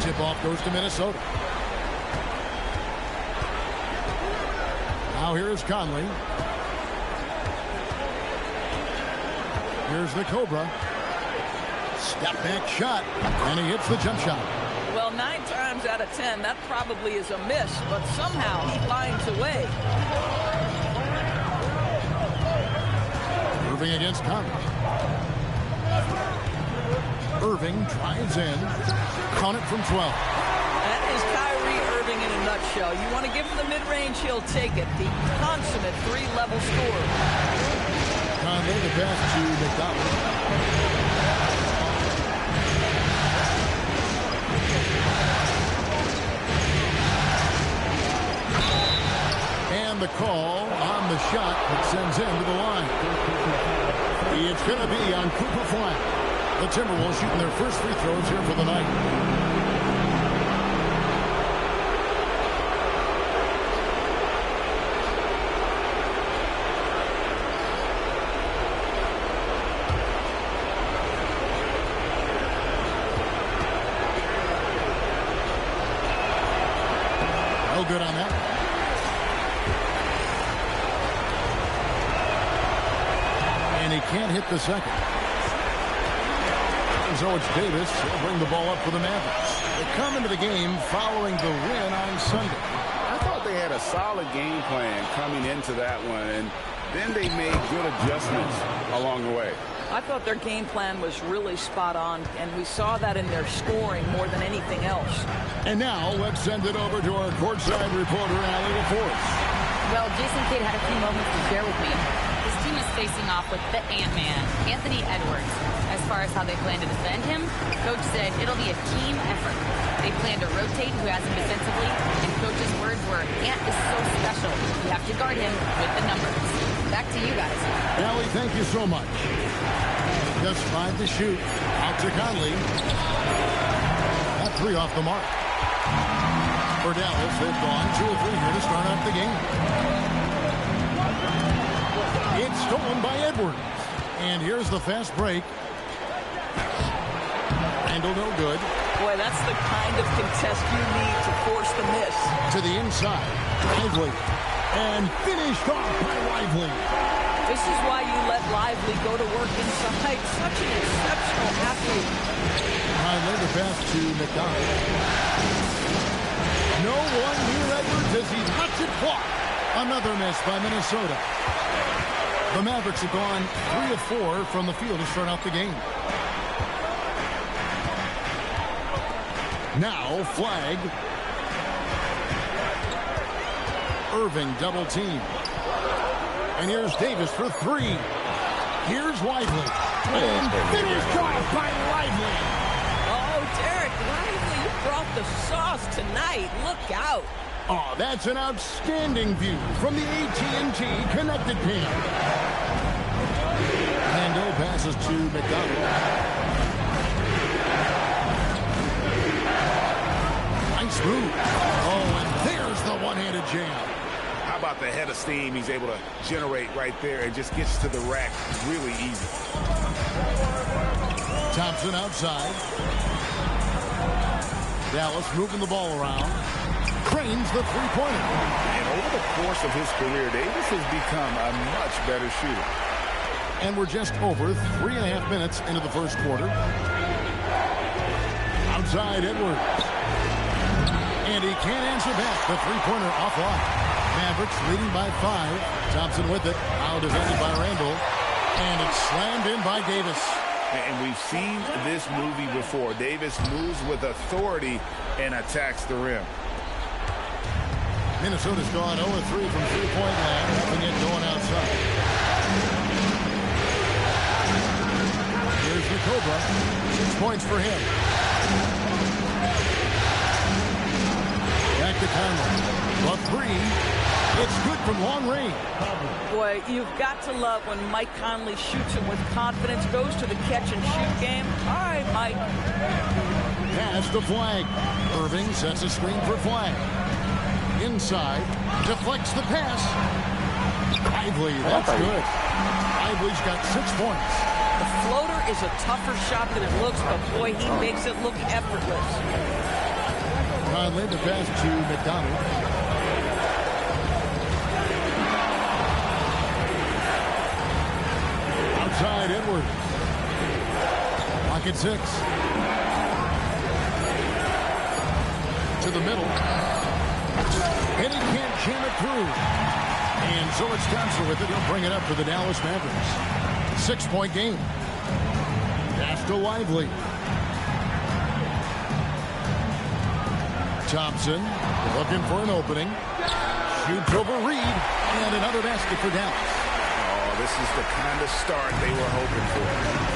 Tip-off goes to Minnesota. Now here's Conley. Here's the Cobra. Step back shot, and he hits the jump shot. Well, 9 times out of 10, that probably is a miss, but somehow he finds a way. Irving against Conley. Irving drives in. Count it from 12. That is Kyrie Irving in a nutshell. You want to give him the mid-range, he'll take it. The consummate 3-level scorer. Conley, the pass to McDonald. And the call on the shot that sends him to the line. It's going to be on Cooper Flagg. The Timberwolves shooting their first free throws here for the night. No good on that. And he can't hit the second. And so it's Davis. He'll bring the ball up for the Mavericks. They come into the game following the win on Sunday. I thought they had a solid game plan coming into that one, and then they made good adjustments along the way. I thought their game plan was really spot on, and we saw that in their scoring more than anything else. And now let's send it over to our courtside reporter, Allie LaForce. Well, Jason Kidd had a few moments to share with me. His team is facing off with the Ant-Man, Anthony Edwards. As far as how they plan to defend him, Coach said it'll be a team effort. They plan to rotate who has him defensively, and Coach's words were, Ant is so special. You have to guard him with the numbers. Back to you guys. Allie, thank you so much. Just 5 to shoot. Out to Conley. That 3 off the mark. For Dallas, they've gone 2 of 3 here to start out the game. It's stolen by Edwards. And here's the fast break. Randall no good. Boy, that's the kind of contest you need to force the miss. To the inside. Lively. And finished off by Lively. This is why you let Lively go to work inside. Such an exceptional athlete. Lively, the pass to McDonald. No one near Edwards as he lets it fly. Another miss by Minnesota. The Mavericks have gone 3 of 4 from the field to start out the game. Now Flagg. Irving double team. And here's Davis for 3. Here's Lively. And finished off by Lively. Oh, Derek Lively, you brought the sauce tonight. Look out. Oh, that's an outstanding view from the AT&T Connected Pin. Handle passes to McDonald. Nice smooth. Oh, and there's the one-handed jam. How about the head of steam he's able to generate right there and just gets to the rack really easy. Thompson outside. Dallas moving the ball around. Cranes the three-pointer. And over the course of his career, Davis has become a much better shooter. And we're just over 3.5 minutes into the first quarter. Outside Edwards. And he can't answer back. The three-pointer offline. Mavericks leading by 5. Thompson with it. Now defended by Randall. And it's slammed in by Davis. And we've seen this movie before. Davis moves with authority and attacks the rim. Minnesota's gone 0-3 from three-point land. Nothing yet going outside. Here's the Cobra. 6 points for him. Back to Conley. The three. It's good from long range. Boy, you've got to love when Mike Conley shoots him with confidence, goes to the catch-and-shoot game. All right, Mike. Pass the Flag. Irving sets a screen for Flag. Inside. Deflects the pass. Lively, that's good. Lively's got 6 points. The floater is a tougher shot than it looks, but boy, he makes it look effortless. Conley, the pass to McDonald. Outside Edwards. Lock at 6. To the middle. And he can't jam it through. And so it's Thompson with it. He'll bring it up for the Dallas Mavericks. 6-point game. Pass to Lively. Thompson looking for an opening. Shoots over Reed. And another basket for Dallas. This is the kind of start they were hoping for.